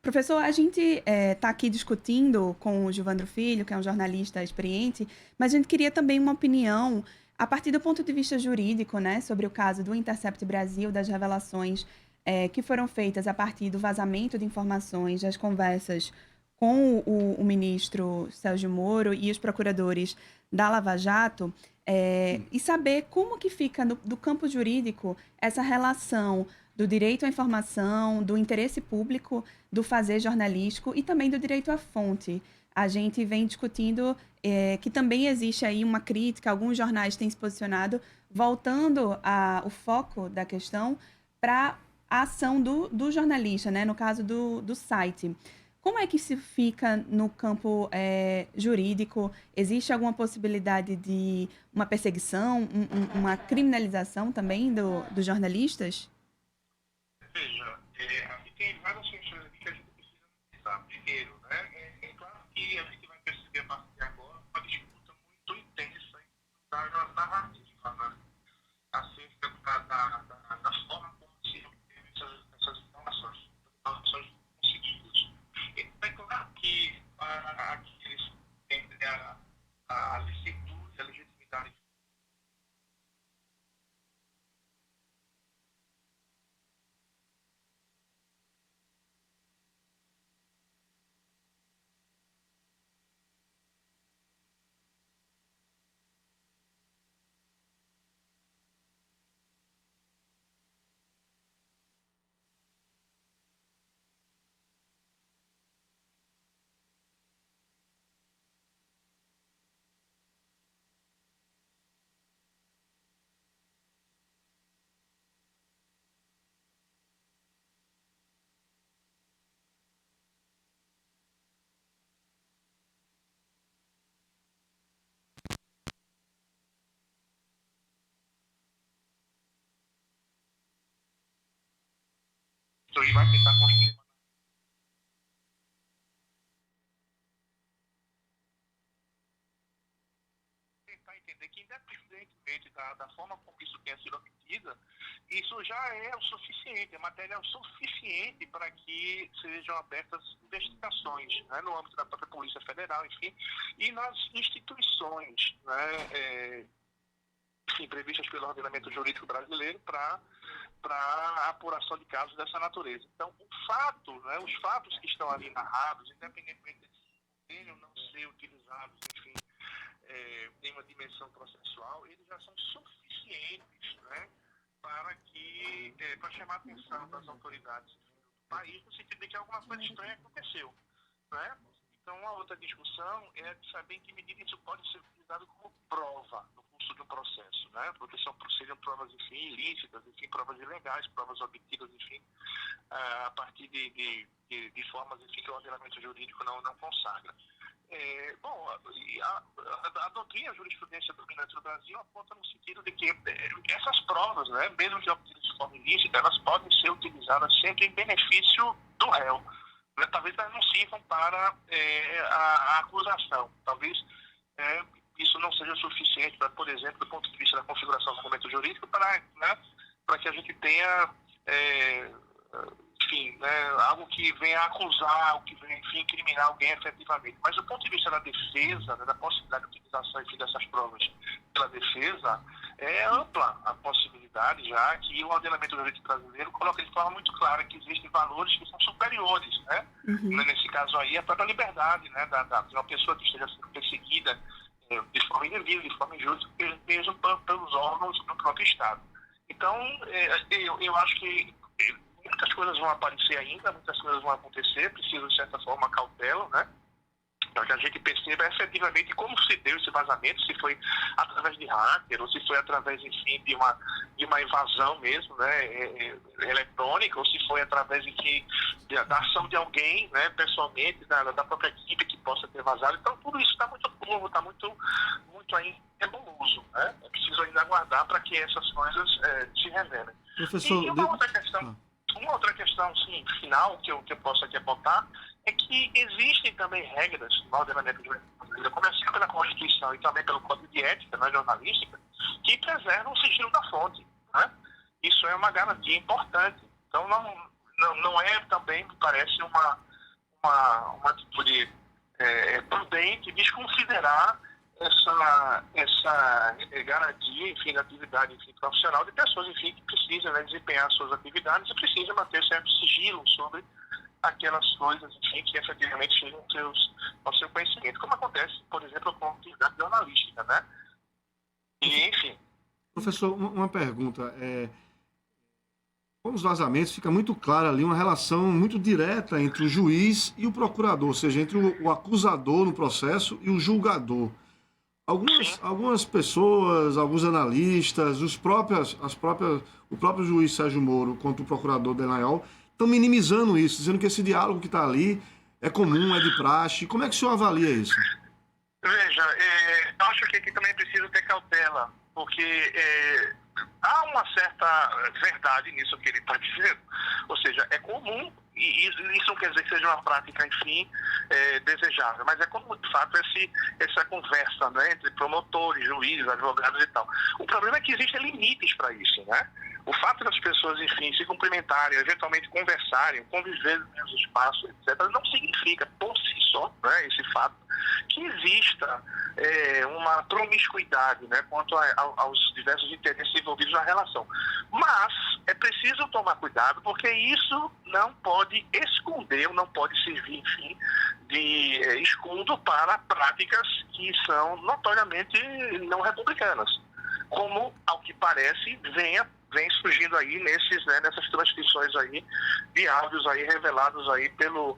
Professor, a gente está aqui discutindo com o Gilvandro Filho, que é um jornalista experiente, mas a gente queria também uma opinião a partir do ponto de vista jurídico, né, sobre o caso do Intercept Brasil, das revelações que foram feitas a partir do vazamento de informações das conversas com o ministro Sérgio Moro e os procuradores da Lava Jato, e saber como que fica do campo jurídico essa relação do direito à informação, do interesse público, do fazer jornalístico e também do direito à fonte. A gente vem discutindo que também existe aí uma crítica, alguns jornais têm se posicionado, voltando o foco da questão para a ação do jornalista, né? No caso do site. Como é que se fica no campo jurídico? Existe alguma possibilidade de uma perseguição, uma criminalização também dos jornalistas? Veja, aqui tem várias questões aqui que a gente precisa analisar. Primeiro, né, é claro que a gente vai perceber a partir de agora uma disputa muito intensa da narrativa, né, acerca da forma como se obteve essas informações conseguidas. Então, é claro que aqueles entre a licitude e a legitimidade e vai tentar construir tentar entender que, independentemente da forma como isso tenha sido obtida, isso já é o suficiente, é material suficiente para que sejam abertas investigações, né, no âmbito da própria Polícia Federal, enfim, e nas instituições, né, enfim, previstas pelo ordenamento jurídico brasileiro para a apuração de casos dessa natureza. Então, né, os fatos que estão ali narrados, independentemente de tenham não ser utilizados, enfim, em uma dimensão processual, eles já são suficientes, né, para chamar a atenção das autoridades do país, no sentido de que alguma coisa estranha aconteceu, né? Então, uma outra discussão é de saber em que medida isso pode ser utilizado como prova no curso de um processo, né? Porque sejam provas, enfim, ilícitas, enfim, provas ilegais, provas obtidas, enfim, a partir de formas, enfim, que o ordenamento jurídico não consagra. Bom, a doutrina, a jurisprudência dominante do Brasil aponta no sentido de que essas provas, né, mesmo que obtidas de forma ilícita, elas podem ser utilizadas sempre em benefício do réu. Né? Talvez elas não sirvam para a acusação. Talvez isso não seja suficiente para, por exemplo, do ponto de vista da configuração do argumento jurídico, para que a gente tenha, enfim, né, algo que venha acusar, algo que venha, enfim, incriminar alguém efetivamente. Mas do ponto de vista da defesa, né, da possibilidade de utilização, enfim, dessas provas pela defesa, é ampla a possibilidade já que o ordenamento jurídico brasileiro coloca de forma muito clara que existem valores que são superiores, né? Nesse caso aí, a própria liberdade, né, de uma pessoa que esteja sendo perseguida de forma indevida, de forma injusta, mesmo pelos órgãos do próprio Estado. Então, eu acho que muitas coisas vão aparecer ainda, muitas coisas vão acontecer, precisa, de certa forma, cautela, né? Para que a gente perceba efetivamente como se deu esse vazamento, se foi através de hacker, ou se foi através, enfim, de uma invasão mesmo, né, eletrônica, ou se foi através, enfim, da ação de alguém, né, pessoalmente, da própria equipe que possa ter vazado. Então, tudo isso está muito novo, está muito ainda nebuloso, né? É preciso ainda aguardar para que essas coisas se revelem. Professor, e uma outra questão, sim, final que eu posso aqui apontar é que existem também regras no ordenamento jurídico, começando pela Constituição e também pelo Código de Ética, né, jornalística, que preservam o sigilo da fonte, né? Isso é uma garantia importante. Então, não é também, me parece, uma atitude prudente desconsiderar essa garantia, enfim, da atividade, enfim, profissional de pessoas, enfim, que precisam, né, desempenhar suas atividades e precisam manter certo sigilo sobre aquelas coisas, enfim, que efetivamente chegam ao seu conhecimento, como acontece, por exemplo, com a atividade jornalística, né? E, enfim. Professor, uma pergunta. Com os vazamentos, fica muito clara ali uma relação muito direta entre o juiz e o procurador, ou seja, entre o acusador no processo e o julgador. Algumas pessoas, alguns analistas, o próprio juiz Sérgio Moro quanto o procurador Dallagnol estão minimizando isso, dizendo que esse diálogo que está ali é comum, é de praxe. Como é que o senhor avalia isso? Veja, acho que aqui também é preciso ter cautela, porque há uma certa verdade nisso que ele está dizendo. Ou seja, é comum, e isso não quer dizer que seja uma prática, enfim, desejável, mas é comum, de fato, essa conversa, né, entre promotores, juízes, advogados e tal. O problema é que existem limites para isso, né? O fato das pessoas, enfim, se cumprimentarem, eventualmente conversarem, conviver nos mesmos espaços, etc., não significa, por si só, né, esse fato, que exista uma promiscuidade, né, quanto aos diversos interesses envolvidos na relação. Mas é preciso tomar cuidado, porque isso não pode esconder, não pode servir, enfim, de escudo para práticas que são notoriamente não republicanas, como, ao que parece, vem surgindo aí nessas transcrições aí de áudios aí revelados aí pelo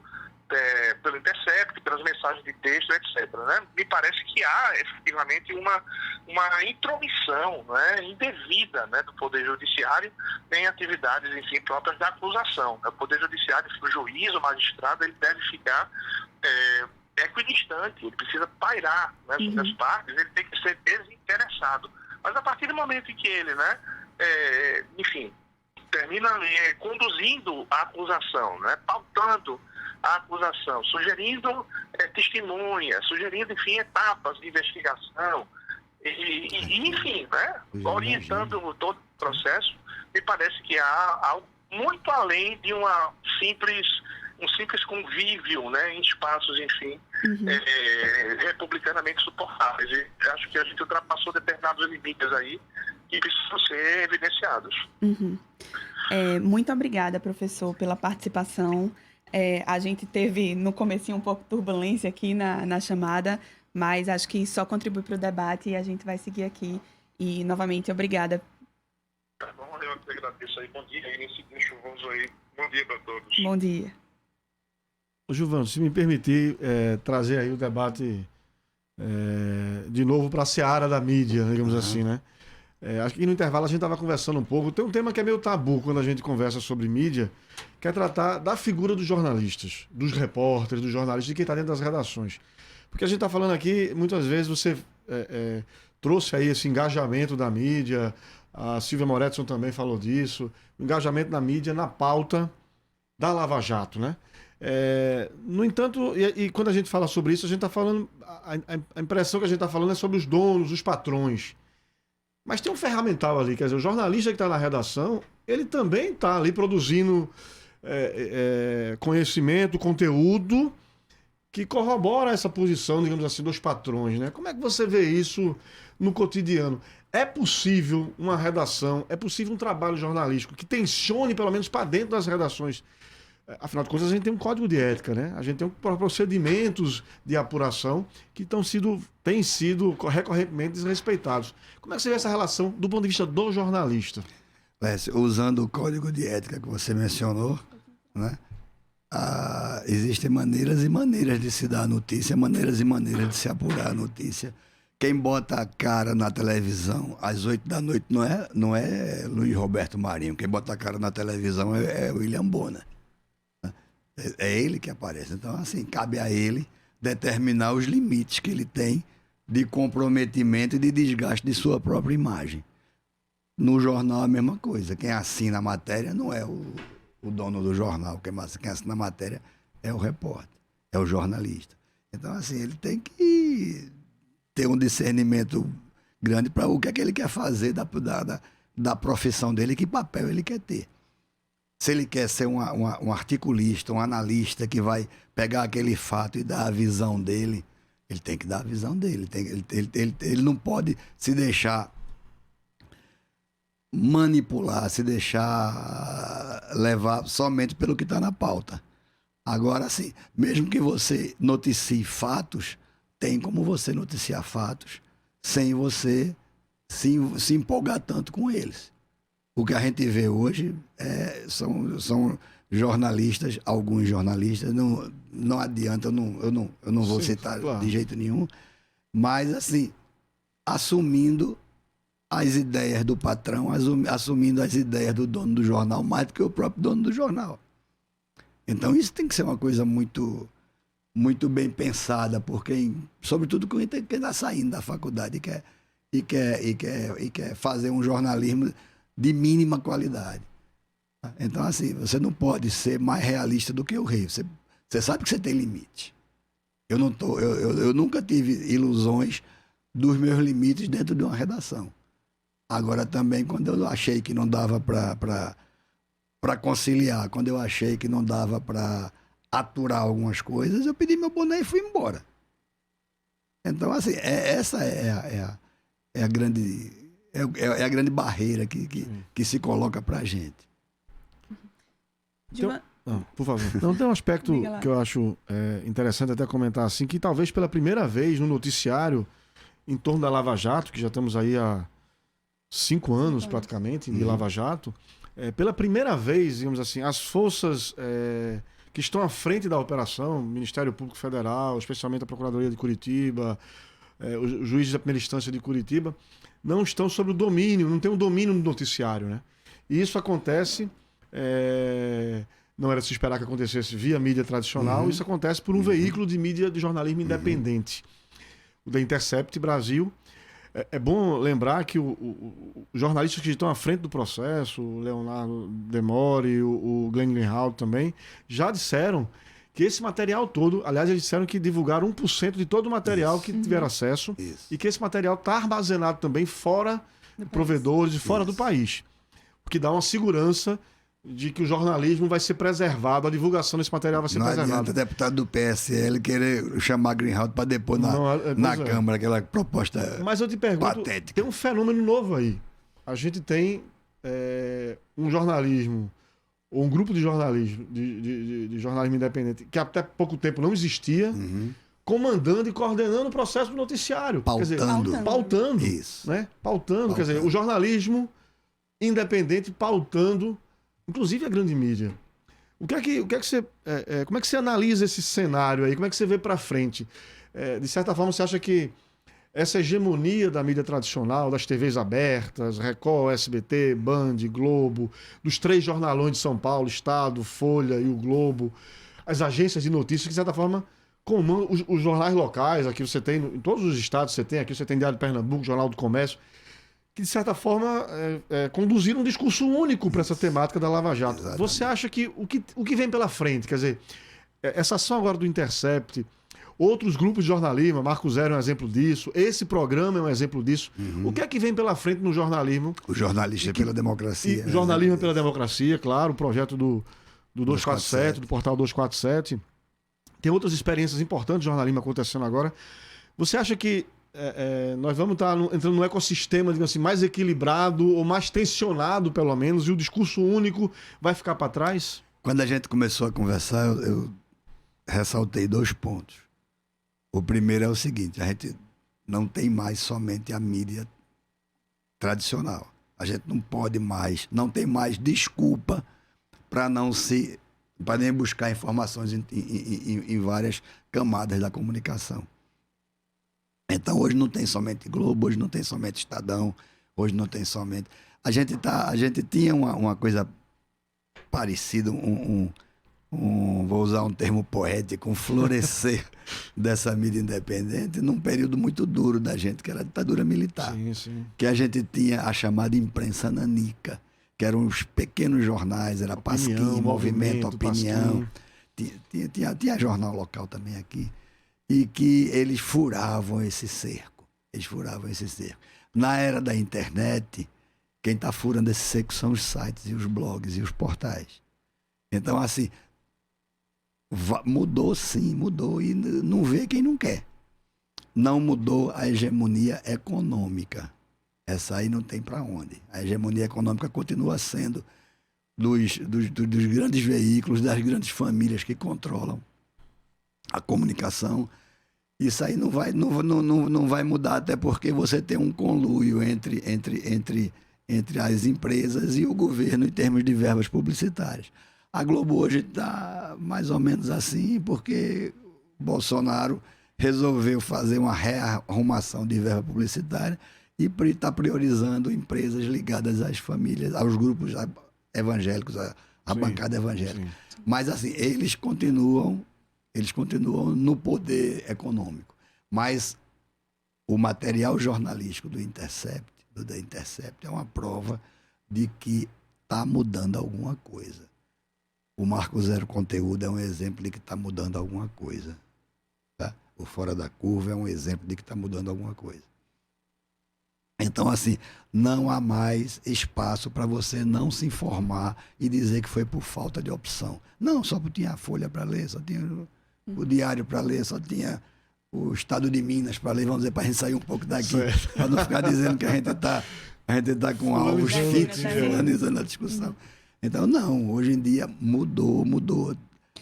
Intercept, pelas mensagens de texto, etc., né? Me parece que há efetivamente uma intromissão, né, indevida, né, do Poder Judiciário em atividades, enfim, próprias da acusação. O Poder Judiciário, o juiz, o magistrado, ele deve ficar equidistante, ele precisa pairar, né, sobre as partes, ele tem que ser desinteressado. Mas a partir do momento em que ele, né, enfim, termina conduzindo a acusação, né, pautando a acusação, sugerindo testemunhas, sugerindo, enfim, etapas de investigação, e enfim, né, orientando todo o processo, me parece que há algo muito além de um simples convívio, né, em espaços, enfim, republicanamente suportáveis. E acho que a gente ultrapassou determinados limites aí que precisam ser evidenciados. Muito obrigada, professor, pela participação. A gente teve no comecinho um pouco de turbulência aqui na chamada, mas acho que só contribui para o debate e a gente vai seguir aqui. E, novamente, obrigada. Tá bom, eu que agradeço aí. Bom dia aí nesse dia chuvoso aí. Bom dia para todos. Bom dia. Gilvan, se me permitir trazer aí o debate de novo para a seara da mídia, digamos assim, né? Acho que no intervalo a gente estava conversando um pouco. Tem um tema que é meio tabu quando a gente conversa sobre mídia, que é tratar da figura dos jornalistas, dos repórteres, dos jornalistas, de quem está dentro das redações. Porque a gente está falando aqui, muitas vezes você trouxe aí esse engajamento da mídia, a Silvia Moretson também falou disso, o engajamento da mídia na pauta da Lava Jato, né? No entanto, e quando a gente fala sobre isso, a gente está falando, a impressão que a gente está falando é sobre os donos, os patrões. Mas tem um ferramental ali, quer dizer, o jornalista que está na redação, ele também está ali produzindo conhecimento, conteúdo que corrobora essa posição, digamos assim, dos patrões, né? Como é que você vê isso no cotidiano? É possível uma redação, é possível um trabalho jornalístico que tensione pelo menos para dentro das redações? Afinal de contas, a gente tem um código de ética, né? A gente tem procedimentos de apuração que têm sido recorrentemente desrespeitados. Como é que você vê essa relação do ponto de vista do jornalista? Usando o código de ética que você mencionou, né? Existem maneiras e maneiras de se dar a notícia, maneiras e maneiras de se apurar a notícia. Quem bota a cara na televisão às 8 da noite não é Luiz Roberto Marinho. Quem bota a cara na televisão é William Bonner. É ele que aparece. Então, assim, cabe a ele determinar os limites que ele tem de comprometimento e de desgaste de sua própria imagem. No jornal, a mesma coisa. Quem assina a matéria não é o dono do jornal. Quem assina a matéria é o repórter, é o jornalista. Então, assim, ele tem que ter um discernimento grande para o que é que ele quer fazer da profissão dele e que papel ele quer ter. Se ele quer ser um articulista, um analista que vai pegar aquele fato e dar a visão dele, ele tem que dar a visão dele. Ele não pode se deixar manipular, se deixar levar somente pelo que está na pauta. Agora, sim, mesmo que você noticie fatos, tem como você noticiar fatos sem você se empolgar tanto com eles. O que a gente vê hoje são jornalistas, alguns jornalistas, não adianta, eu não vou citar claro. De jeito nenhum, mas assim, assumindo as ideias do patrão, assumindo as ideias do dono do jornal, mais do que o próprio dono do jornal. Então isso tem que ser uma coisa muito, muito bem pensada por quem, sobretudo quem está saindo da faculdade e quer fazer um jornalismo de mínima qualidade. Então, assim, você não pode ser mais realista do que o rei. Você sabe que você tem limite. Eu nunca tive ilusões dos meus limites dentro de uma redação. Agora, também, quando eu achei que não dava para conciliar, quando eu achei que não dava para aturar algumas coisas, eu pedi meu boné e fui embora. Então, assim, essa é a grande... É a grande barreira que se coloca para a gente. Por favor. Não, tem um aspecto que eu acho interessante até comentar assim, que talvez pela primeira vez no noticiário em torno da Lava Jato, que já estamos aí há 5 anos praticamente de Lava Jato, pela primeira vez, digamos assim, as forças que estão à frente da operação, Ministério Público Federal, especialmente a Procuradoria de Curitiba, os juízes da primeira instância de Curitiba, não estão sob o domínio, não tem um domínio no noticiário, né? E isso acontece, não era de se esperar que acontecesse via mídia tradicional, isso acontece por um veículo de mídia de jornalismo independente, o da Intercept Brasil. É bom lembrar que os jornalistas que estão à frente do processo, o Leonardo Demore, o Glenn Greenhalgh também, já disseram que esse material todo, aliás, eles disseram que divulgaram 1% de todo o material que tiveram acesso e que esse material está armazenado também fora de provedores e fora do país. O que dá uma segurança de que o jornalismo vai ser preservado, a divulgação desse material vai ser preservada. Não adianta o deputado do PSL querer chamar Greenhalgh para depor na Câmara, aquela proposta. Mas eu te pergunto, patética. Tem um fenômeno novo aí. A gente tem um jornalismo, ou um grupo de jornalismo, de jornalismo independente, que até pouco tempo não existia, comandando e coordenando o processo do noticiário. Pautando. Isso. Né? Pautando. Quer dizer, o jornalismo independente pautando, inclusive a grande mídia. Como é que você analisa esse cenário aí? Como é que você vê para frente? De certa forma, você acha que essa hegemonia da mídia tradicional, das TVs abertas, Record, SBT, Band, Globo, dos 3 jornalões de São Paulo, Estado, Folha e o Globo, as agências de notícias, que de certa forma comandam os jornais locais, aqui você tem, em todos os estados você tem, aqui você tem Diário de Pernambuco, Jornal do Comércio, que de certa forma conduziram um discurso único para essa temática da Lava Jato. Exatamente. Você acha que o que vem pela frente, quer dizer, essa ação agora do Intercept, outros grupos de jornalismo, Marco Zero é um exemplo disso, esse programa é um exemplo disso. O que é que vem pela frente no jornalismo? O jornalista pela democracia. Jornalismo pela democracia, claro, o projeto do do 247, do portal 247. Tem outras experiências importantes de jornalismo acontecendo agora. Você acha que nós vamos estar entrando num ecossistema, digamos assim, mais equilibrado ou mais tensionado, pelo menos, e o discurso único vai ficar para trás? Quando a gente começou a conversar, eu ressaltei 2 pontos. O primeiro é o seguinte: a gente não tem mais somente a mídia tradicional. A gente não pode mais, não tem mais desculpa para nem buscar informações em várias camadas da comunicação. Então hoje não tem somente Globo, hoje não tem somente Estadão, hoje não tem somente... A gente tinha uma coisa parecida, vou usar um termo poético, um florescer dessa mídia independente num período muito duro da gente, que era a ditadura militar. Sim, sim. Que a gente tinha a chamada imprensa nanica, que eram os pequenos jornais, era Pasquim, Movimento, Opinião. Tinha jornal local também aqui. E que eles furavam esse cerco. Na era da internet, quem está furando esse cerco são os sites e os blogs e os portais. Então, assim, mudou sim, mudou. E não vê quem não quer. Não mudou a hegemonia econômica. Essa aí não tem para onde. A hegemonia econômica continua sendo dos grandes veículos, das grandes famílias que controlam a comunicação. Isso aí não vai mudar, até porque você tem um conluio entre as empresas e o governo em termos de verbas publicitárias. A Globo hoje está mais ou menos assim, porque Bolsonaro resolveu fazer uma rearrumação de verba publicitária e está priorizando empresas ligadas às famílias, aos grupos evangélicos, à bancada evangélica. Sim. Mas assim, eles continuam no poder econômico. Mas o material jornalístico da Intercept é uma prova de que está mudando alguma coisa. O Marco Zero Conteúdo é um exemplo de que está mudando alguma coisa. Tá? O Fora da Curva é um exemplo de que está mudando alguma coisa. Então, assim, não há mais espaço para você não se informar e dizer que foi por falta de opção. Não, só tinha a Folha para ler, só tinha o Diário para ler, só tinha o Estado de Minas para ler, vamos dizer, para a gente sair um pouco daqui, para não ficar dizendo que a gente tá com alvos fixos, finalizando a discussão. Então, não, hoje em dia mudou.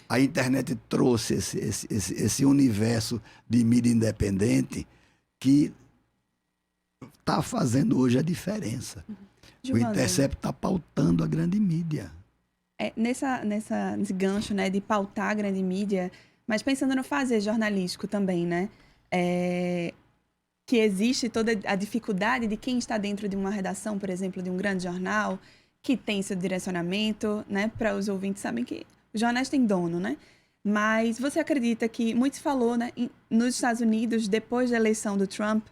A internet trouxe esse universo de mídia independente que está fazendo hoje a diferença. Giovana, o Intercept está pautando a grande mídia. Nesse gancho, né, de pautar a grande mídia, mas pensando no fazer jornalístico também, né? Que existe toda a dificuldade de quem está dentro de uma redação, por exemplo, de um grande jornal, que tem seu direcionamento, né? Para os ouvintes sabem que os jornais têm dono, né? Mas você acredita que, muito se falou, né, nos Estados Unidos, depois da eleição do Trump,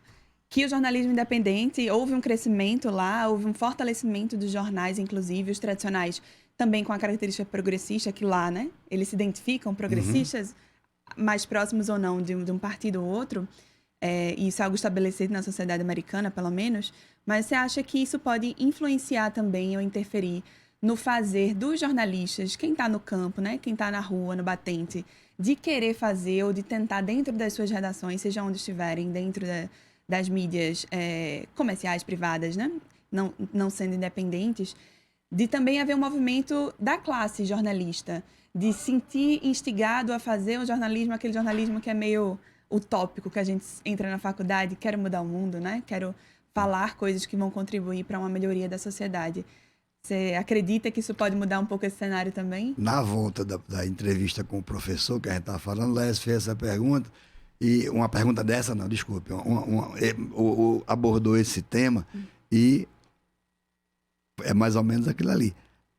que o jornalismo independente, houve um crescimento lá, houve um fortalecimento dos jornais, inclusive os tradicionais, também com a característica progressista, que lá, né, eles se identificam progressistas, mais próximos ou não de um partido ou outro, e isso é algo estabelecido na sociedade americana, pelo menos, mas você acha que isso pode influenciar também ou interferir no fazer dos jornalistas, quem está no campo, né, quem está na rua, no batente, de querer fazer ou de tentar dentro das suas redações, seja onde estiverem, dentro das mídias comerciais, privadas, né, não sendo independentes, de também haver um movimento da classe jornalista, de sentir instigado a fazer um jornalismo, aquele jornalismo que é meio utópico, que a gente entra na faculdade, quero mudar o mundo, né? Quero falar coisas que vão contribuir para uma melhoria da sociedade. Você acredita que isso pode mudar um pouco esse cenário também? Na volta da entrevista com o professor, que a gente estava falando, Léo fez essa pergunta, e uma pergunta dessa, não, desculpe, abordou esse tema, e é mais ou menos aquilo ali.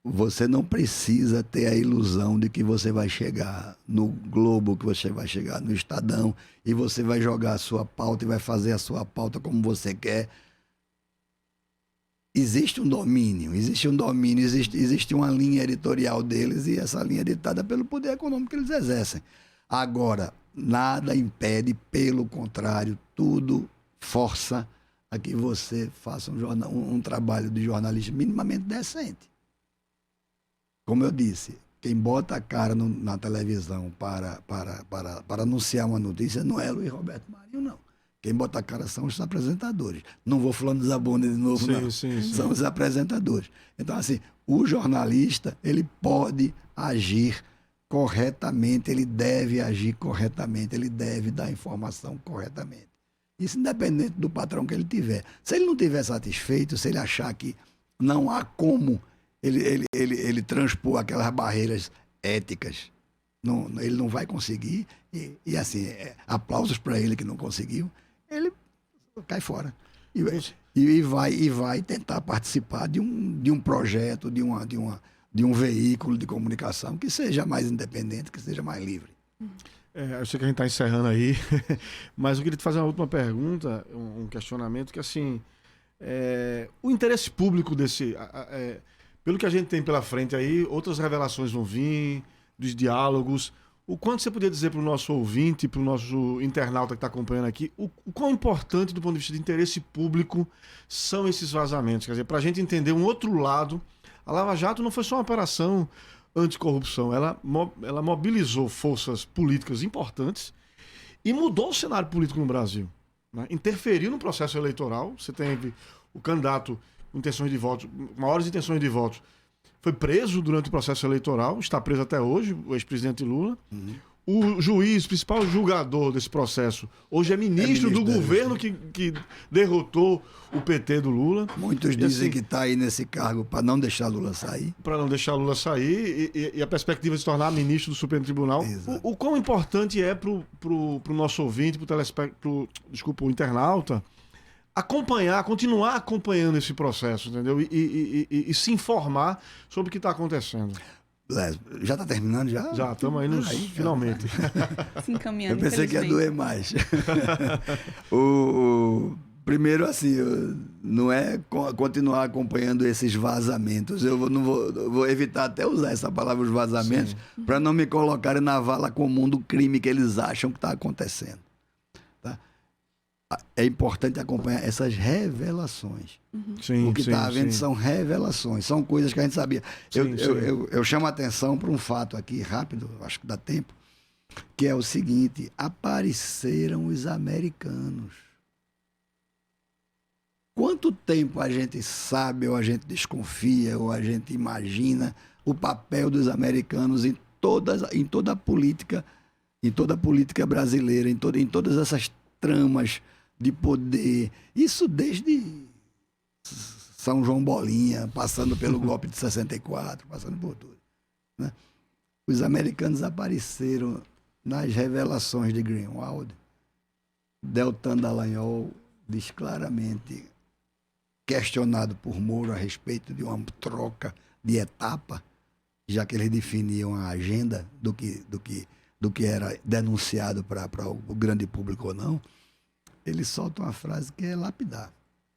Você não precisa ter a ilusão de que você vai chegar no Globo, que você vai chegar no Estadão, e você vai jogar a sua pauta e vai fazer a sua pauta como você quer. Existe um domínio, existe uma linha editorial deles, e essa linha é ditada pelo poder econômico que eles exercem. Agora, nada impede, pelo contrário, tudo força a que você faça um trabalho de jornalismo minimamente decente. Como eu disse, Quem bota a cara na televisão para anunciar uma notícia não é Luiz Roberto Marinho, não. Quem bota a cara são os apresentadores. Não vou falando dos Zabona de novo, não. Sim. São os apresentadores. Então, assim, o jornalista, ele pode agir corretamente, ele deve agir corretamente, ele deve dar informação corretamente. Isso independente do patrão que ele tiver. Se ele não estiver satisfeito, se ele achar que não há como ele transpor aquelas barreiras éticas, ele não vai conseguir. E assim, aplausos para ele que não conseguiu, ele cai fora. E vai tentar participar de um projeto, de um veículo de comunicação que seja mais independente, que seja mais livre. Eu sei que a gente está encerrando aí, mas eu queria te fazer uma última pergunta, um questionamento que, assim, o interesse público desse... pelo que a gente tem pela frente aí, outras revelações vão vir, dos diálogos. O quanto você podia dizer para o nosso ouvinte, para o nosso internauta que está acompanhando aqui, o quão importante do ponto de vista de interesse público são esses vazamentos? Quer dizer, para a gente entender um outro lado, a Lava Jato não foi só uma operação anticorrupção, ela mobilizou forças políticas importantes e mudou o cenário político no Brasil, né? Interferiu no processo eleitoral. Você teve o candidato com intenções de voto, maiores intenções de voto, foi preso durante o processo eleitoral, está preso até hoje, o ex-presidente Lula. O juiz, principal julgador desse processo, hoje é ministro do governo que derrotou o PT do Lula. Muitos dizem que está aí nesse cargo para não deixar Lula sair. Para não deixar Lula sair e a perspectiva de se tornar ministro do Supremo Tribunal. O quão importante é para o nosso ouvinte, o internauta, continuar acompanhando esse processo, entendeu? E se informar sobre o que está acontecendo. Já está terminando já? Já, estamos aí finalmente. Se encaminhando. Eu pensei que ia doer mais. Primeiro, assim, não é continuar acompanhando esses vazamentos. Eu vou evitar até usar essa palavra, os vazamentos, para não me colocarem na vala comum do crime que eles acham que está acontecendo. Tá? É importante acompanhar essas revelações. O que está havendo são revelações, são coisas que a gente sabia. Eu chamo a atenção para um fato aqui, rápido, acho que dá tempo, que é o seguinte: apareceram os americanos. Quanto tempo a gente sabe, ou a gente desconfia, ou a gente imagina o papel dos americanos em toda a política brasileira, em todas essas tramas de poder? Isso desde São João Bolinha, passando pelo golpe de 64, passando por tudo, né? Os americanos apareceram nas revelações de Greenwald. Deltan Dallagnol diz claramente, questionado por Moro a respeito de uma troca de etapa, já que eles definiam a agenda do que era denunciado para o grande público ou não, ele solta uma frase que é lapidar.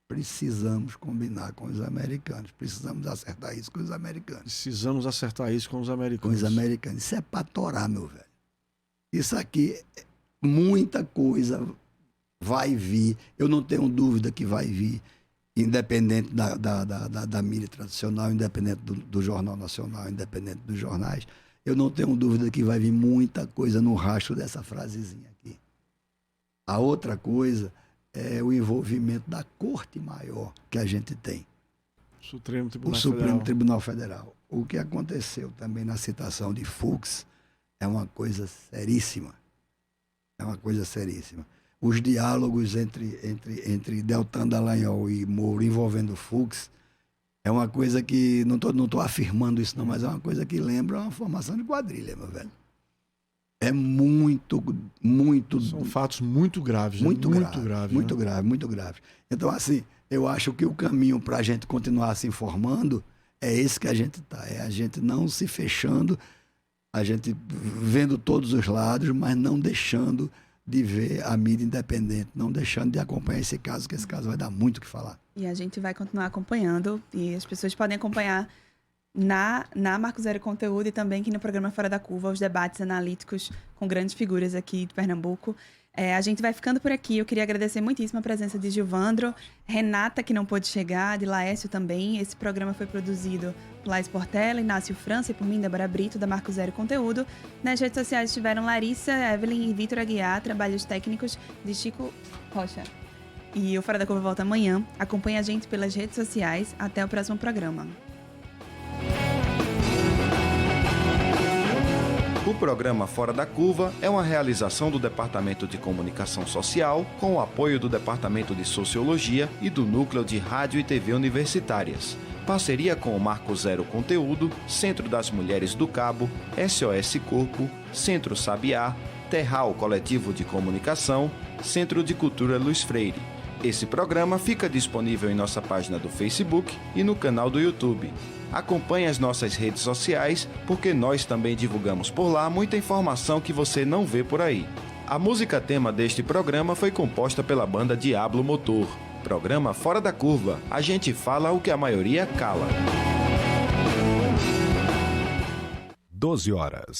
Precisamos combinar com os americanos. Precisamos acertar isso com os americanos. Precisamos acertar isso com os americanos. Com os americanos. Isso é para torar, meu velho. Isso aqui, muita coisa vai vir. Eu não tenho dúvida que vai vir, independente da mídia tradicional, independente do Jornal Nacional, independente dos jornais. Eu não tenho dúvida que vai vir muita coisa no rastro dessa frasezinha aqui. A outra coisa é o envolvimento da Corte Maior que a gente tem. O Supremo Tribunal Federal. O que aconteceu também na citação de Fux é uma coisa seríssima. É uma coisa seríssima. Os diálogos entre Deltan Dallagnol e Moro envolvendo Fux é uma coisa que, não tô afirmando isso não, mas é uma coisa que lembra uma formação de quadrilha, meu velho. É muito... São fatos muito graves. Muito grave. Então, assim, eu acho que o caminho para a gente continuar se informando é esse que a gente está. É a gente não se fechando, a gente vendo todos os lados, mas não deixando de ver a mídia independente, não deixando de acompanhar esse caso, que esse caso vai dar muito o que falar. E a gente vai continuar acompanhando, e as pessoas podem acompanhar na Marco Zero Conteúdo e também aqui no programa Fora da Curva, os debates analíticos com grandes figuras aqui de Pernambuco. A gente vai ficando por aqui. Eu queria agradecer muitíssimo a presença de Gilvandro, Renata, que não pôde chegar, de Laércio também. Esse programa foi produzido por Laís Portela, Inácio França e por mim, Débora Brito, da Marco Zero Conteúdo. Nas redes sociais estiveram Larissa, Evelyn e Vitor Aguiar, trabalhos técnicos de Chico Rocha. E o Fora da Curva volta amanhã. Acompanhe a gente pelas redes sociais. Até o próximo programa. O programa Fora da Curva é uma realização do Departamento de Comunicação Social, com o apoio do Departamento de Sociologia e do Núcleo de Rádio e TV Universitárias. Parceria com o Marco Zero Conteúdo, Centro das Mulheres do Cabo, SOS Corpo, Centro Sabiá, Terral Coletivo de Comunicação, Centro de Cultura Luiz Freire. Esse programa fica disponível em nossa página do Facebook e no canal do YouTube. Acompanhe as nossas redes sociais, porque nós também divulgamos por lá muita informação que você não vê por aí. A música tema deste programa foi composta pela banda Diablo Motor. Programa Fora da Curva. A gente fala o que a maioria cala. 12 horas.